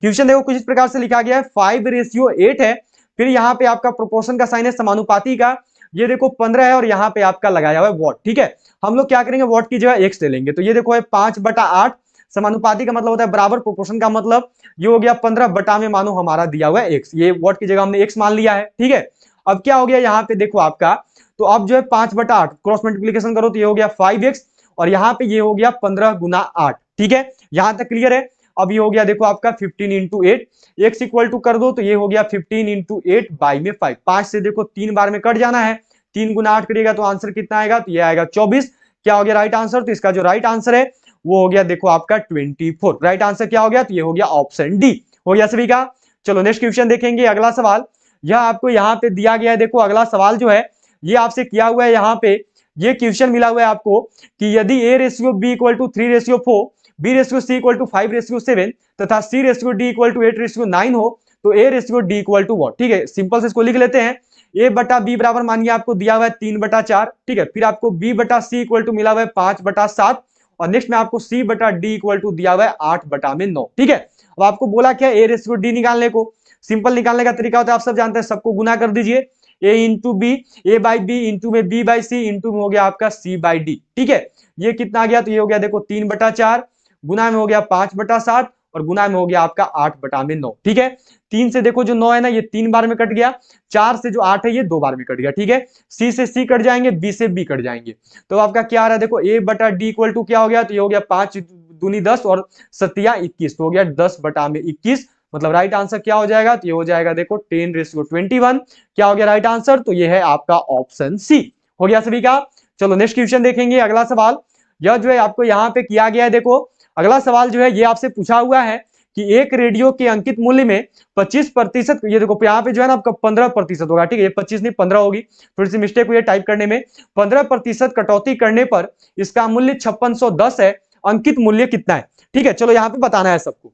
क्वेश्चन देखो कुछ इस प्रकार से लिखा गया है, 5:8 है, फिर यहाँ पे आपका प्रोपोर्शन का साइन है समानुपाती का, ये देखो 15 है और यहाँ पे आपका लगाया हुआ है वॉट। ठीक है, हम लोग क्या करेंगे, वॉट की जगह एक्स ले लेंगे, तो ये देखो है 5/8, समानुपाती का मतलब होता है बराबर, प्रोपोर्शन का मतलब ये हो गया 15 बटा में मानो हमारा दिया हुआ है एक्स, ये वॉट की जगह हमने एक्स मान लिया है। ठीक है, अब क्या हो गया यहाँ पे देखो आपका, तो अब जो है 5/8 क्रॉस मल्टीप्लीकेशन करो तो ये हो गया 5x, और यहाँ पे ये हो गया 15 गुना 8। ठीक है, यहां तक क्लियर है। अब ये हो गया देखो आपका 15 इंटू 8, एक्स इक्वल टू कर दो तो ये हो गया 15 इंटू 8 बाई में 5। 5 से देखो 3 बार में कट जाना है, 3 गुना 8 करिएगा तो आंसर कितना आएगा, तो ये आएगा 24। क्या हो गया राइट आंसर, तो इसका जो राइट आंसर है वो हो गया देखो आपका 24। राइट आंसर क्या हो गया, तो ये हो गया ऑप्शन डी। हो गया सभी का। चलो नेक्स्ट क्वेश्चन देखेंगे, अगला सवाल। यह आपको यहाँ पे दिया गया है, देखो अगला सवाल जो है ये आपसे किया हुआ है, यहाँ पे ये क्वेश्चन मिला हुआ है आपको कि यदि a ratio b equal to 3:4, b ratio c equal to 5:7 तथा c ratio d equal to 8:9 हो तो a ratio d equal to what. ठीक है, सिंपल से इसको लिख लेते हैं। a बटा b बराबर मानिए आपको दिया हुआ है 3/4। ठीक है, फिर आपको b बटा c इक्वल टू मिला हुआ है 5/7 और नेक्स्ट में आपको c बटा d इक्वल टू दिया हुआ है 8/9। ठीक है, अब आपको बोला क्या a रेशियो d निकालने को। सिंपल निकालने का तरीका होता है, आप सब जानते हैं, सबको गुना कर दीजिए, a into B, A by B into में b बाई सी इंटू में हो गया आपका c बाई डी। ठीक है, ये कितना आ गया, तो ये हो गया देखो 3/4 गुना में हो गया 5/7 और गुना में हो गया आपका 8/9। ठीक है, 3 से देखो जो 9 है ना ये 3 बार में कट गया, 4 से जो 8 है ये 2 बार में कट गया। ठीक है, c से c कट जाएंगे, b से b कट जाएंगे, तो आपका क्या आ रहा है देखो a बटा डी इक्वल टू क्या हो गया, तो ये हो गया 5 दूनी 10 और 7 21, तो हो गया 10/21। मतलब राइट आंसर क्या हो जाएगा, तो ये हो जाएगा देखो 10⁻21। क्या हो गया राइट आंसर, तो ये है आपका ऑप्शन सी। हो गया सभी का। चलो नेक्स्ट क्वेश्चन देखेंगे, अगला सवाल। यह जो है आपको यहाँ पे किया गया है, देखो अगला सवाल जो है ये आपसे पूछा हुआ है कि एक रेडियो के अंकित मूल्य में 25%, ये देखो यहाँ पे जो है ना आपका 15% होगा। ठीक है, ये 25 नहीं 15 होगी, थोड़ी सी मिस्टेक हुई है टाइप करने में। 15% कटौती करने पर इसका मूल्य 5610 है, अंकित मूल्य कितना है। ठीक है, चलो यहाँ पे बताना है सबको,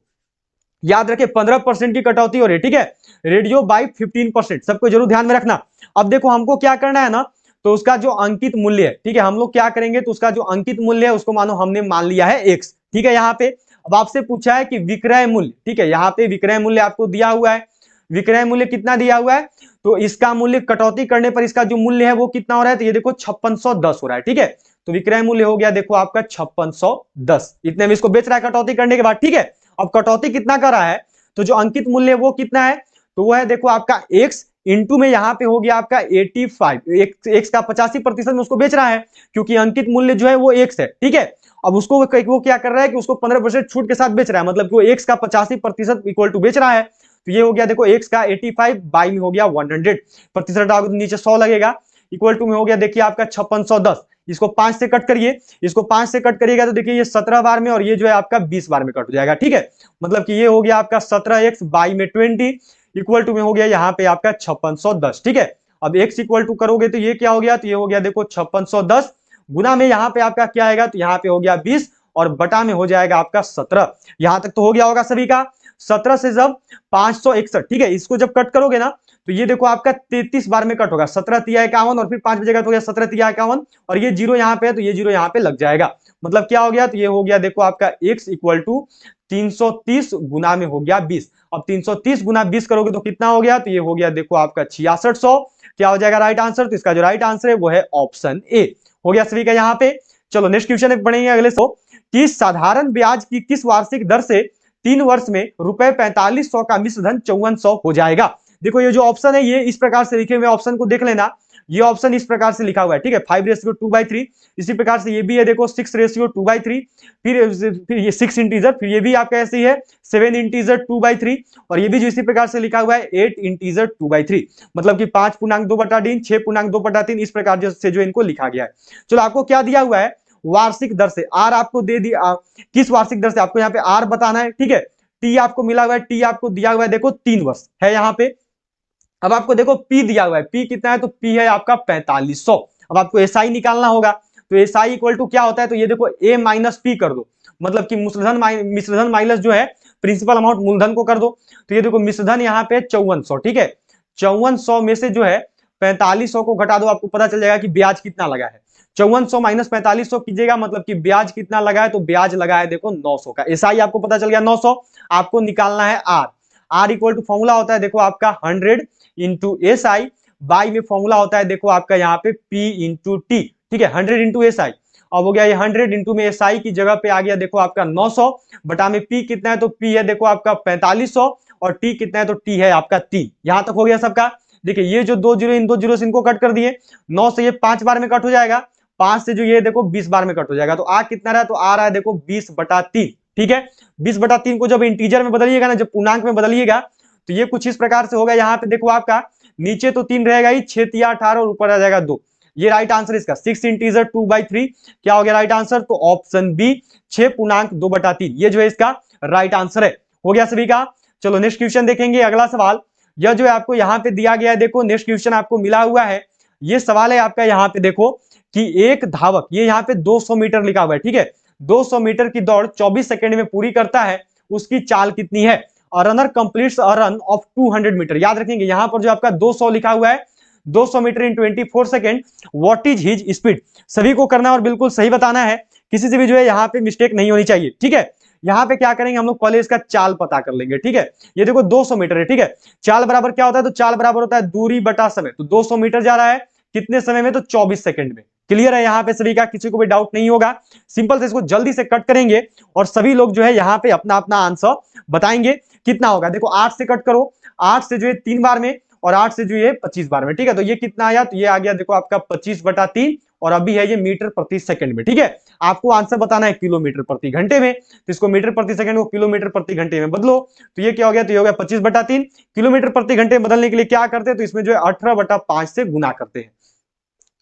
याद रखे 15% की कटौती हो रही है। ठीक है, रेडियो बाई 15%, सबको जरूर ध्यान में रखना। अब देखो हमको क्या करना है ना, तो उसका जो अंकित मूल्य है, ठीक है, हम लोग क्या करेंगे, तो उसका जो अंकित मूल्य है उसको मानो हमने मान लिया है x। ठीक है, यहाँ पे अब आपसे पूछा है कि विक्रय मूल्य। ठीक है, यहाँ पे विक्रय मूल्य आपको दिया हुआ है, विक्रय मूल्य कितना दिया हुआ है, तो इसका मूल्य कटौती करने पर इसका जो मूल्य है वो कितना हो रहा है, तो ये देखो 5610 हो रहा है। ठीक है, तो विक्रय मूल्य हो गया देखो आपका 5610, इतने में इसको बेच रहा है कटौती करने के बाद। ठीक है, अब कटौती कितना कर रहा है, तो जो अंकित मूल्य है वो कितना है, तो वो है देखो आपका x इंटू में यहाँ पे हो गया आपका 85, x का 85% में उसको बेच रहा है, क्योंकि अंकित मूल्य जो है वो x है। ठीक है, अब उसको वो क्या कर रहा है कि उसको 15% छूट के साथ बेच रहा है, मतलब कि वो x का 85% इक्वल टू बेच रहा है। तो ये हो गया देखो x का 85 बाई में हो गया 100, प्रतिशत डालोगे तो नीचे 100 लगेगा, इक्वल टू में हो गया देखिए आपका 5610। इसको 5 से कट करिए, इसको 5 से कट करिएगा तो देखिए ये 17 बार में और ये जो है आपका 20 बार में कट हो जाएगा। ठीक है, मतलब कि ये हो गया आपका 17x बाई में 20 इक्वल टू में हो गया यहाँ पे आपका 5610। ठीक है, अब x इक्वल टू करोगे तो ये क्या हो गया, तो ये हो गया देखो 5610 गुना में यहाँ पे आपका क्या आएगा, तो यहाँ पे हो गया 20 और बटा में हो जाएगा आपका 17। यहां तक तो हो गया होगा सभी का। 17 से जब 561, ठीक है, इसको जब कट करोगे ना तो ये देखो आपका 33 बार में कट होगा, 17 तिया 51 और फिर 5 बजेगा तो हो गया 17 तिया 51 और ये जीरो यहाँ पे है तो ये जीरो यहाँ पे लग जाएगा। मतलब क्या हो गया, तो ये हो गया देखो आपका x इक्वल टू 330 गुना में हो गया 20। अब 330 गुना 20 करोगे तो कितना हो गया, तो ये हो गया देखो आपका 6600। क्या हो जाएगा राइट आंसर, तो इसका जो राइट आंसर है वो है ऑप्शन ए। हो गया सभी का यहाँ पे। चलो नेक्स्ट क्वेश्चन पढ़ेंगे अगले सो कि साधारण ब्याज की किस वार्षिक दर से 3 वर्ष में रुपए 4500 का मिश्र धन 5400 हो जाएगा। देखो ये जो ऑप्शन है ये इस प्रकार से लिखे हुए ऑप्शन को देख लेना, ये ऑप्शन इस प्रकार से लिखा हुआ है। ठीक है, 5:2/3, इसी प्रकार से ये भी है देखो 6:2/3, फिर ये 6 इंटीजर, फिर ये भी आपका ऐसे ही है 7 इंटीजर 2/3 और ये भी जो इसी प्रकार से लिखा हुआ है 8 इंटीजर 2/3, मतलब कि 5.2/3, 6.2/3, इस प्रकार से जो इनको लिखा गया है। चलो आपको क्या दिया हुआ है, वार्षिक दर से आर आपको दे दिया, किस वार्षिक दर से आपको यहाँ पे आर बताना है। ठीक है, टी आपको मिला हुआ है, टी आपको दिया हुआ है देखो 3 वर्ष है यहाँ पे। अब आपको देखो पी दिया हुआ है, पी कितना है, तो पी है आपका 4500। अब आपको एसआई निकालना होगा, तो एसआई इक्वल टू क्या होता है, तो ये देखो ए माइनस पी कर दो, मतलब कि मिश्रधन माइनस जो है प्रिंसिपल अमाउंट मूलधन को कर दो। तो ये देखो मिश्रधन यहाँ पे 5400। ठीक है, 5400 में से जो है 4500 को घटा दो, आपको पता चल जाएगा कि ब्याज कितना लगा है। 5400 माइनस 4500 कीजिएगा, मतलब कि ब्याज कितना लगा है, तो ब्याज लगा है देखो 900 का। एसआई आपको पता चल गया 900। आपको निकालना है R, R equal to formula होता है देखो आपका 100 इंटू एस आई, बाई में फॉर्मूला होता है देखो आपका यहाँ पे पी इंटू टी। ठीक है, 100 इंटू एस आई, अब हो गया ये 100 इंटू में एस आई की जगह पे आ गया देखो आपका 900 बटा में पी कितना है, तो पी है देखो आपका 4500 और टी कितना है, तो टी है आपका 3। यहां तक हो गया सबका। देखिए ये जो 2 जीरो, इन 2 जीरो से इनको कट कर दिए, 9 से ये 5 बार में कट हो जाएगा, 5 से जो ये देखो 20 बार में कट हो जाएगा, तो आ कितना रहा है, तो आ रहा है देखो 20/3। ठीक है, 20/3 को जब इंटीजर में बदलिएगा ना, जब पूर्णांक में बदलिएगा, तो ये कुछ इस प्रकार से होगा। यहाँ पे देखो आपका नीचे तो 3 रहेगा ही, 6 3 18 और ऊपर आ जाएगा 2। ये राइट आंसर इसका 6 इंटीजर 2/3 क्या हो गया राइट आंसर, तो ऑप्शन बी 6/2/3 ये जो है इसका राइट आंसर है। हो गया सभी का। चलो नेक्स्ट क्वेश्चन देखेंगे। अगला सवाल यह जो है आपको यहाँ पे दिया गया है, देखो नेक्स्ट क्वेश्चन आपको मिला हुआ है। ये सवाल है आपका यहाँ पे देखो कि एक धावक, ये यहाँ पे 200 मीटर लिखा हुआ है, ठीक है, 200 मीटर की दौड़ 24 सेकंड में पूरी करता है, उसकी चाल कितनी है। Runner completes a run of 200 metre. याद रखेंगे यहाँ पर जो आपका 200 लिखा हुआ है, 200 metre in 24 second, what is his speed. सभी को करना और बिल्कुल सही बताना है, किसी से भी जो है यहाँ पे मिस्टेक नहीं होनी चाहिए। ठीक है, यहाँ पे क्या करेंगे हम लोग, पहले इसका चाल पता कर लेंगे। ठीक है, ये देखो 200 मीटर है, ठीक है, चाल बराबर क्या होता है, तो चाल बराबर होता है दूरी बटा समय। तो 200 मीटर जा रहा है कितने समय में, तो 24 सेकंड में। क्लियर है यहाँ पे सभी का, किसी को भी डाउट नहीं होगा। सिंपल से इसको जल्दी से कट करेंगे और सभी लोग जो है यहाँ पे अपना अपना आंसर बताएंगे कितना होगा। देखो 8 से कट करो, 8 से जो है 3 बार में और 8 से जो है 25 बार में। ठीक है, तो ये कितना आया, तो ये आ गया देखो आपका 25/3 और अभी है ये मीटर प्रति सेकंड में। ठीक है, आपको आंसर बताना है किलोमीटर प्रति घंटे में, तो इसको मीटर प्रति सेकंड को किलोमीटर प्रति घंटे में बदलो, तो ये क्या हो गया, तो ये हो गया 25/3। किलोमीटर प्रति घंटे बदलने के लिए क्या करते हैं, तो इसमें जो है 18/5 से गुना करते हैं।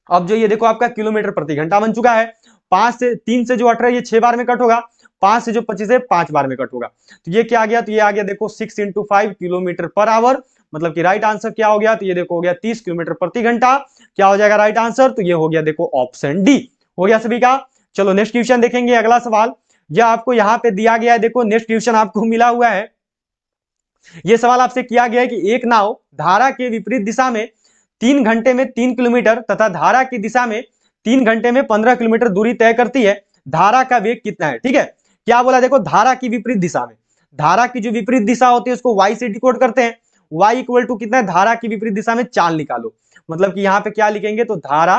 अब जो ये देखो आपका किलोमीटर प्रति घंटा बन चुका है। 3 से जो 18 ये 6 बार में कट होगा, 5 से जो 25 है 5 बार में कट होगा, तो ये क्या आ गया, तो ये आ गया देखो 6 × 5 किलोमीटर पर आवर। मतलब कि राइट आंसर क्या हो गया, तो ये देखो हो गया 30 किलोमीटर प्रति घंटा। क्या हो जाएगा राइट आंसर, तो ये हो गया देखो ऑप्शन डी। हो गया सभी का। चलो नेक्स्ट क्वेश्चन देखेंगे। अगला सवाल यह आपको यहाँ पे दिया गया है, देखो नेक्स्ट क्वेश्चन आपको मिला हुआ है। यह सवाल आपसे किया गया है कि एक नाव धारा के विपरीत दिशा में 3 घंटे में 3 किलोमीटर तथा धारा की दिशा में 3 घंटे में 15 किलोमीटर दूरी तय करती है, धारा का वेग कितना है। ठीक है, क्या बोला, देखो धारा की विपरीत दिशा में, धारा की जो विपरीत दिशा होती है उसको y से डिकोड करते हैं। y इक्वल टू कितना है, धारा की विपरीत दिशा में चाल निकालो। मतलब कि यहाँ पे क्या लिखेंगे, तो धारा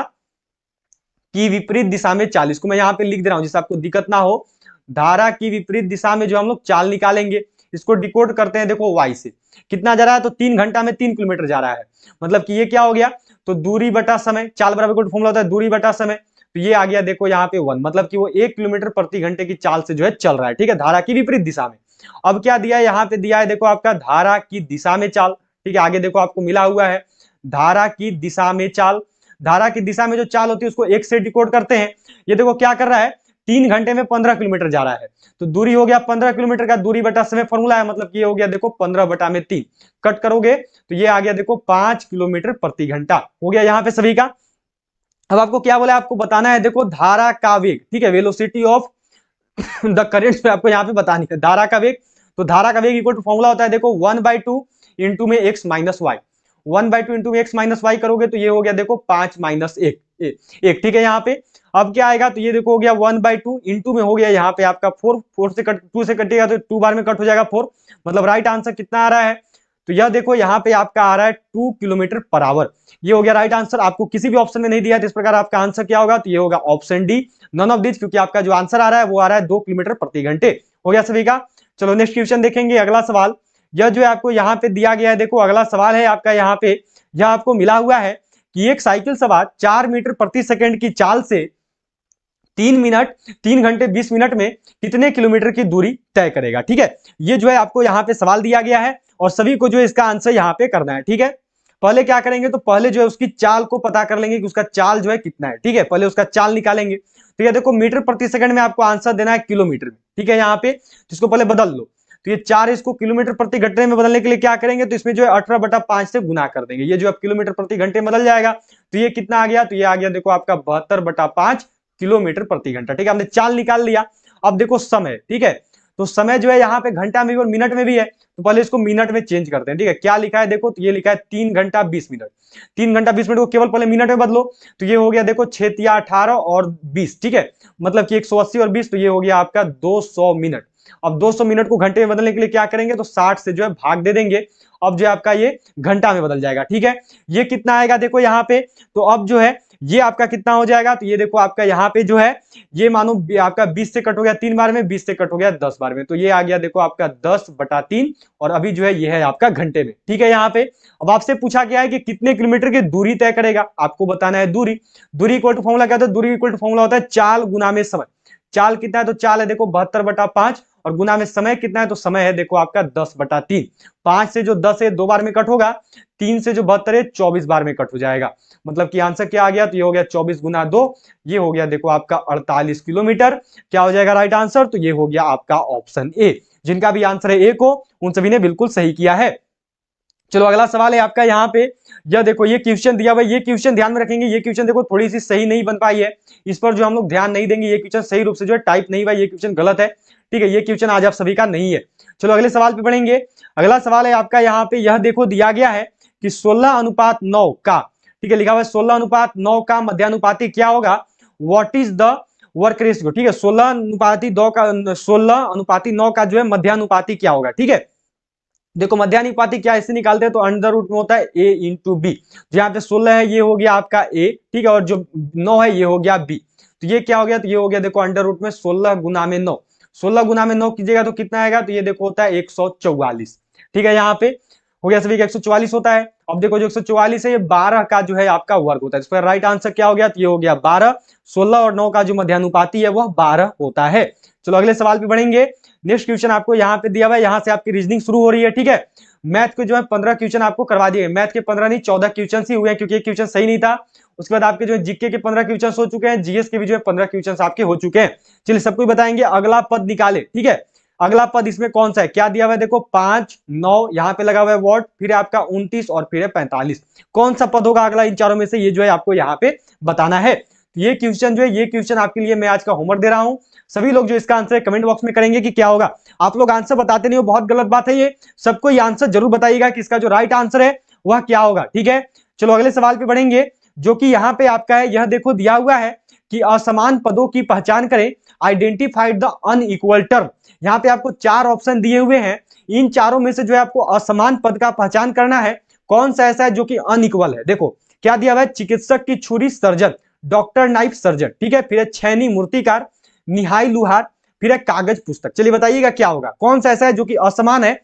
की विपरीत दिशा में चाल, इसको मैं यहाँ पे लिख दे रहा हूं जिससे आपको दिक्कत ना हो। धारा की विपरीत दिशा में जो हम लोग चाल निकालेंगे, इसको डिकोड करते हैं देखो y से। कितना जा रहा है, तो 3 घंटा में 3 किलोमीटर जा रहा है। मतलब कि ये क्या हो गया, तो दूरी बटा समय, चाल बराबर का फॉर्मूला होता है दूरी बटा समय, तो ये आ गया देखो यहाँ पे 1। मतलब कि वो 1 किलोमीटर प्रति घंटे की चाल से जो है चल रहा है। ठीक है, धारा की विपरीत दिशा में। अब क्या दिया है, यहाँ पे दिया है देखो आपका धारा की दिशा में चाल। ठीक है, आगे देखो आपको मिला हुआ है धारा की दिशा में चाल। धारा की दिशा में जो चाल होती है उसको 1 से डिकोड करते हैं। ये देखो क्या कर रहा है, 3 घंटे में 15 किलोमीटर जा रहा है, तो दूरी हो गया 15 किलोमीटर का, दूरी बटा समय फॉर्मूला है। मतलब कि ये हो गया देखो 15/3, कट करोगे तो ये आ गया देखो 5 किलोमीटर प्रति घंटा। हो गया यहाँ पे सभी का। अब आपको क्या बोला, आपको बताना है देखो धारा का वेग। ठीक है, वेलोसिटी ऑफ द करंट में आपको यहाँ पे बतानी है धारा का वेग। तो धारा का वेग इक्वल टू फॉर्मूला होता है देखो 1/2 इंटू में x माइनस वाई। 1/2 इंटू में x माइनस वाई करोगे तो ये हो गया देखो 5 - 1। ठीक है, यहाँ पे अब क्या आएगा, तो ये देखो हो गया 1/2 इंटू में हो गया यहाँ पे आपका 4 से कट 2 से कटेगा तो 2 बार में कट हो जाएगा 4। मतलब राइट आंसर कितना आ रहा है, तो यह देखो यहाँ पे आपका आ रहा है 2 किलोमीटर पर आवर। ये हो गया राइट आंसर। आपको किसी भी ऑप्शन में नहीं दिया है, तो इस प्रकार आपका आंसर क्या होगा, तो ये होगा option D, none of this, क्योंकि आपका जो आंसर आ रहा है वो आ रहा है 2 किलोमीटर प्रति घंटे। हो गया सभी का। चलो नेक्स्ट क्वेश्चन देखेंगे। अगला सवाल यह जो है आपको यहाँ पे दिया गया है, देखो अगला सवाल है आपका यहाँ पे, यह आपको मिला हुआ है कि एक साइकिल सवार 4 मीटर प्रति सेकंड की चाल से 3 घंटे 20 मिनट में कितने किलोमीटर की दूरी तय करेगा। ठीक है, ये जो है आपको यहाँ पे सवाल दिया गया है और सभी को जो है इसका आंसर यहाँ पे करना है। ठीक है, पहले क्या करेंगे, तो पहले जो है उसकी चाल को पता कर लेंगे कि उसका चाल जो है कितना है। ठीक है, पहले उसका चाल निकालेंगे। तो ये देखो मीटर प्रति सेकंड में आपको आंसर देना है किलोमीटर में। ठीक है, यहाँ पे तो इसको पहले बदल लो, तो ये 4 इसको किलोमीटर प्रति घंटे में बदलने के लिए क्या करेंगे, तो इसमें जो है 18/5 से गुना कर देंगे। ये जो अब किलोमीटर प्रति घंटे में बदल जाएगा, तो ये कितना आ गया, तो ये आ गया देखो आपका 72/5 किलोमीटर प्रति घंटा। ठीक है, हमने चाल निकाल लिया। अब देखो समय, ठीक है, तो समय जो है यहाँ पे घंटा में भी और मिनट में भी है, तो पहले इसको मिनट में चेंज करते हैं। ठीक है, क्या लिखा है देखो, तो ये लिखा है 3 घंटा 20 मिनट। 3 घंटा 20 मिनट को केवल पहले मिनट में बदलो, तो ये हो गया देखो 6 × 18 और 20। ठीक है, मतलब कि 180 और 20, तो ये हो गया आपका 200 मिनट। अब 200 मिनट को घंटे में बदलने के लिए क्या करेंगे, तो 60 से जो है भाग दे देंगे। अब जो है आपका ये घंटा में बदल जाएगा। ठीक है, ये कितना आएगा देखो यहाँ पे, तो अब जो है ये आपका कितना हो जाएगा, तो ये देखो आपका यहाँ पे जो है ये मानो आपका 20 से कट हो गया 3 बार में, 20 से कट हो गया 10 बार में, तो ये आ गया देखो आपका 10/3 और अभी जो है ये है आपका घंटे में। ठीक है, यहाँ पे अब आपसे पूछा गया है कि कितने किलोमीटर की दूरी तय करेगा, आपको बताना है दूरी। दूरी इक्वल टू फॉर्मूला क्या होता है, दूरी इक्वल टू फॉर्मूला होता है चाल गुना में समय। चाल कितना है, तो चाल है देखो 72/5 और गुना में समय कितना है, तो समय है देखो आपका 10/3। 5 से जो 10 है 2 बार में कट होगा, 3 से जो 72 है 24 बार में कट हो जाएगा। मतलब कि आंसर क्या आ गया, तो ये हो गया 24 गुना 2, ये हो गया देखो आपका 48 किलोमीटर। क्या हो जाएगा राइट आंसर, तो ये हो गया आपका ऑप्शन ए। जिनका भी आंसर है ए को, उन सभी ने बिल्कुल सही किया है। चलो अगला सवाल है आपका यहाँ पे, यह देखो ये क्वेश्चन दिया हुआ है, ये क्वेश्चन ध्यान में रखेंगे। ये क्वेश्चन देखो थोड़ी सी सही नहीं बन पाई है, इस पर जो हम लोग ध्यान नहीं देंगे। ये क्वेश्चन सही रूप से जो है टाइप नहीं हुआ, ये क्वेश्चन गलत है। ठीक है, ये क्वेश्चन आज आप सभी का नहीं है। चलो अगले सवाल पे बढ़ेंगे। अगला सवाल है आपका यहाँ पे, यह देखो दिया गया है कि 16:9 का, ठीक है लिखा हुआ है 16:9 का मध्यानुपाती क्या होगा, what is the work ratio. ठीक है, 16:2 का 16:9 का जो है मध्यानुपाती क्या होगा। ठीक है, देखो मध्यानुपाती क्या इससे निकालते हैं, तो अंडर रूट में होता है a इंटू बी। जो यहाँ पे 16 है ये हो गया आपका a, ठीक है, और जो 9 है ये हो गया b। तो ये क्या हो गया, तो ये हो गया देखो अंडर रूट में 16 गुना में 9। 16 गुना में 9 कीजिएगा तो कितना आएगा, तो ये देखो होता है 144। ठीक है, यहाँ पे हो गया सभी का 144 होता है। अब देखो जो 144 है ये 12 का जो है आपका वर्ग होता है। इस पर राइट आंसर क्या हो गया, तो ये हो गया 12। 16 और 9 का जो मध्यानुपाती है वह 12 होता है। चलो अगले सवाल पे बढ़ेंगे। नेक्स्ट क्वेश्चन आपको यहाँ पे दिया हुआ है, यहाँ से आपकी रीजनिंग शुरू हो रही है। ठीक है, मैथ के जो है 15 क्वेश्चन आपको करवा दिए। मैथ के 15 नहीं 14 क्वेश्चन ही हुए हैं, क्योंकि एक क्वेश्चन सही नहीं था। उसके बाद आपके जो है जीके के 15 क्वेश्चन हो चुके हैं, जीएस के भी जो है 15 क्वेश्चन आपके हो चुके हैं। चलिए सबको बताएंगे। अगला पद निकाले। ठीक है, अगला पद इसमें कौन सा है, क्या दिया हुआ है, देखो 5 9 यहाँ पे लगा हुआ है वॉट, फिर आपका 29 और फिर है 45। कौन सा पद होगा अगला इन चारों में से, ये जो है आपको यहाँ पे बताना है। ये क्वेश्चन जो है, ये क्वेश्चन आपके लिए मैं आज का होमवर्क दे रहा हूं। सभी लोग जो इसका आंसर कमेंट बॉक्स में करेंगे कि क्या होगा। आप लोग आंसर बताते नहीं हो, बहुत गलत बात है ये। सबको ये आंसर जरूर बताइएगा कि इसका जो राइट आंसर है वह क्या होगा। ठीक है, चलो अगले सवाल पे बढ़ेंगे, जो कि यहाँ पे आपका है। यह देखो दिया हुआ है कि असमान पदों की पहचान करें, आइडेंटिफाइड द अनइक्वल टर्म। यहाँ पे आपको 4 ऑप्शन दिए हुए हैं, इन चारों में से जो है आपको असमान पद का पहचान करना है। कौन सा ऐसा है जो कि अनइक्वल है। देखो क्या दिया हुआ है, चिकित्सक की छुरी सर्जन, डॉक्टर नाइफ सर्जन, ठीक है, फिर है छैनी मूर्तिकार, निहाई लुहार, फिर है कागज पुस्तक। चलिए बताइएगा क्या होगा, कौन सा ऐसा है जो कि असमान है,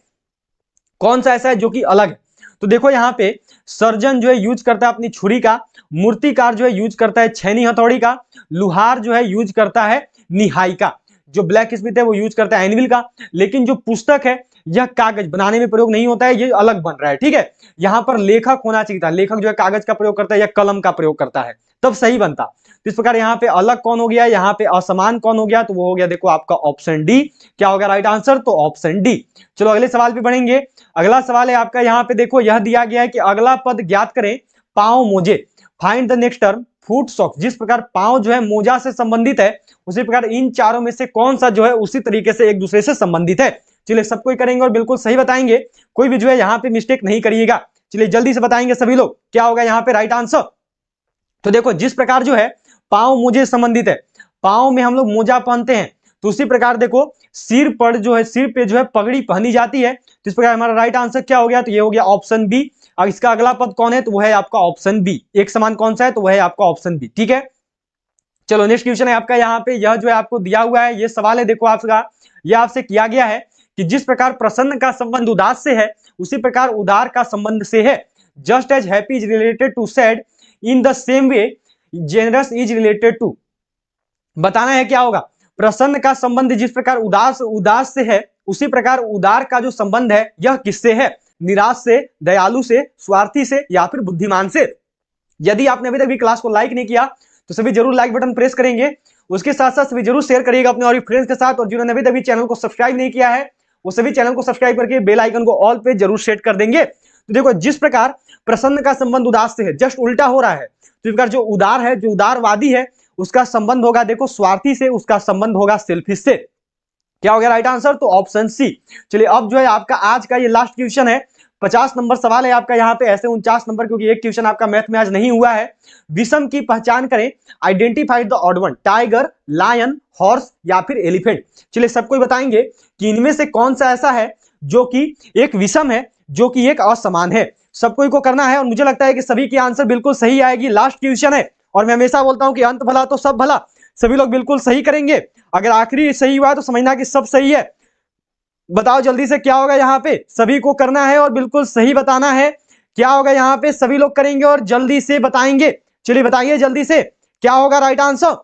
कौन सा ऐसा है जो कि अलग है। तो देखो यहाँ पे सर्जन जो है यूज करता है अपनी छुरी का, मूर्तिकार जो है यूज करता है छैनी हथौड़ी का, लुहार जो है यूज करता है निहाई का, जो ब्लैक स्मिथ है वो यूज करता है एनविल का, लेकिन जो पुस्तक है यह कागज बनाने में प्रयोग नहीं होता है, ये अलग बन रहा है। ठीक है, यहां पर लेखक होना चाहिए था, लेखक जो है कागज का प्रयोग करता है या कलम का प्रयोग करता है, तब सही बनता। तो इस प्रकार यहाँ पे अलग कौन हो गया, यहाँ पे असमान कौन हो गया, तो वो हो गया देखो आपका ऑप्शन डी। क्या होगा राइट आंसर, तो ऑप्शन डी। चलो अगले सवाल पे बढ़ेंगे। अगला सवाल है आपका यहाँ पे, देखो यह दिया गया है कि अगला पद ज्ञात करें, पांव मोजे, find the next term foot socks. जिस प्रकार पांव जो है मोजा से संबंधित है, उसी प्रकार इन चारों में से कौन सा जो है उसी तरीके से एक दूसरे से संबंधित है। चलिए सबको ही करेंगे और बिल्कुल सही बताएंगे, कोई भी जो है यहाँ पे मिस्टेक नहीं करिएगा। चलिए जल्दी से बताएंगे सभी लोग क्या होगा यहाँ पे राइट आंसर। तो देखो जिस प्रकार जो है पांव मोजे संबंधित है, पांव में हम लोग मोजा पहनते हैं, तो उसी प्रकार देखो सिर पर जो है, सिर पे जो है पगड़ी पहनी जाती है। तो इस प्रकार हमारा राइट आंसर क्या हो गया, तो ये हो गया ऑप्शन बी। और इसका अगला पद कौन है, तो वह है आपका ऑप्शन बी। एक समान कौन सा है, तो वह है आपका ऑप्शन बी। ठीक है, चलो नेक्स्ट क्वेश्चन है आपका यहाँ पे, यह जो है आपको दिया हुआ है, ये सवाल है देखो आपका, यह आपसे किया गया है कि जिस प्रकार प्रसन्न का संबंध उदास से है, उसी प्रकार उदार का संबंध से है। Just as happy is related to sad, in the same way generous is related to. बताना है क्या होगा, प्रसन्न का संबंध जिस प्रकार उदास से है, उसी प्रकार उदार का जो संबंध है यह किससे है, निराश से, दयालु से, स्वार्थी से, या फिर बुद्धिमान से। यदि आपने अभी तक भी क्लास को लाइक नहीं किया तो सभी जरूर लाइक बटन प्रेस करेंगे, उसके साथ साथ सभी जरूर शेयर करिएगा अपने और फ्रेंड्स के साथ। और जिन्होंने अभी तक भी चैनल को सब्सक्राइब नहीं किया है, वो सभी चैनल को सब्सक्राइब करके बेल आइकन को ऑल पे जरूर सेट कर देंगे। तो देखो जिस प्रकार प्रसन्न का संबंध उदास से है, जस्ट उल्टा हो रहा है। तो इस प्रकार जो उदार है, जो उदारवादी है, उसका संबंध होगा देखो स्वार्थी से, उसका संबंध होगा सेल्फिश से। क्या हो गया राइट आंसर, तो ऑप्शन सी। चलिए अब जो है आपका आज का ये लास्ट क्वेश्चन है, 50 नंबर सवाल है आपका यहाँ पे, ऐसे 49 नंबर, क्योंकि एक क्वेश्चन आपका मैथ में आज नहीं हुआ है। विषम की पहचान करें, identify the odd one, tiger, lion, horse या फिर एलिफेंट। चलिए सबको बताएंगे कि इनमें से कौन सा ऐसा है जो कि एक विषम है, जो कि एक असमान है। सबको को करना है और मुझे लगता है कि सभी की आंसर बिल्कुल सही आएगी। लास्ट क्वेश्चन है और मैं हमेशा बोलता हूं कि अंत भला तो सब भला, सभी लोग बिल्कुल सही करेंगे। अगर आखिरी सही हुआ तो समझना कि सब सही है। बताओ जल्दी से क्या होगा यहाँ पे, सभी को करना है और बिल्कुल सही बताना है। क्या होगा यहाँ पे, सभी लोग करेंगे और जल्दी से बताएंगे। चलिए बताइए जल्दी से क्या होगा राइट आंसर।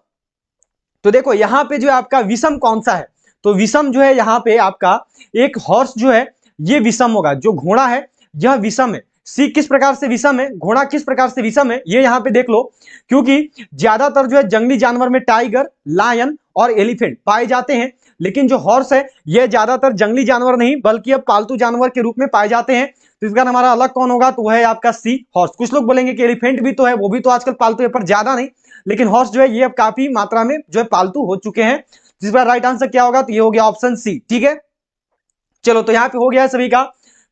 तो देखो यहाँ पे जो है आपका विषम कौन सा है, तो विषम जो है यहाँ पे आपका एक हॉर्स जो है ये विषम होगा, जो घोड़ा है यह विषम है। सी किस प्रकार से विषम है, घोड़ा किस प्रकार से विषम है, ये यहाँ पे देख लो। क्योंकि ज्यादातर जो है जंगली जानवर में टाइगर, लायन और एलिफेंट पाए जाते हैं, लेकिन जो हॉर्स है ये ज्यादातर जंगली जानवर नहीं बल्कि अब पालतू जानवर के रूप में पाए जाते हैं। तो इसका हमारा अलग कौन होगा, तो वह है आपका सी हॉर्स। कुछ लोग बोलेंगे कि एलिफेंट भी तो है, वो भी तो आजकल पालतू है पर ज्यादा नहीं, लेकिन हॉर्स जो है ये अब काफी मात्रा में जो है पालतू हो चुके हैं। जिस बार राइट आंसर क्या होगा, तो ये हो गया ऑप्शन सी। ठीक है, चलो तो यहाँ पे हो गया है सभी का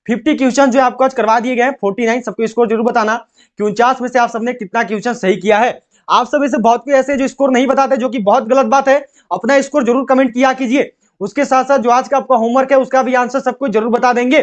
50 क्वेश्चन जो है आपको आज करवा दिए गए हैं। 49 सबको स्कोर जरूर बताना कि 49 में से आप सबने कितना क्वेश्चन सही किया है। आप सब में से बहुत कोई ऐसे जो स्कोर नहीं बताते, जो कि बहुत गलत बात है। अपना स्कोर जरूर कमेंट किया कीजिए। उसके साथ साथ जो आज का आपका होमवर्क है उसका भी आंसर सबको जरूर बता देंगे।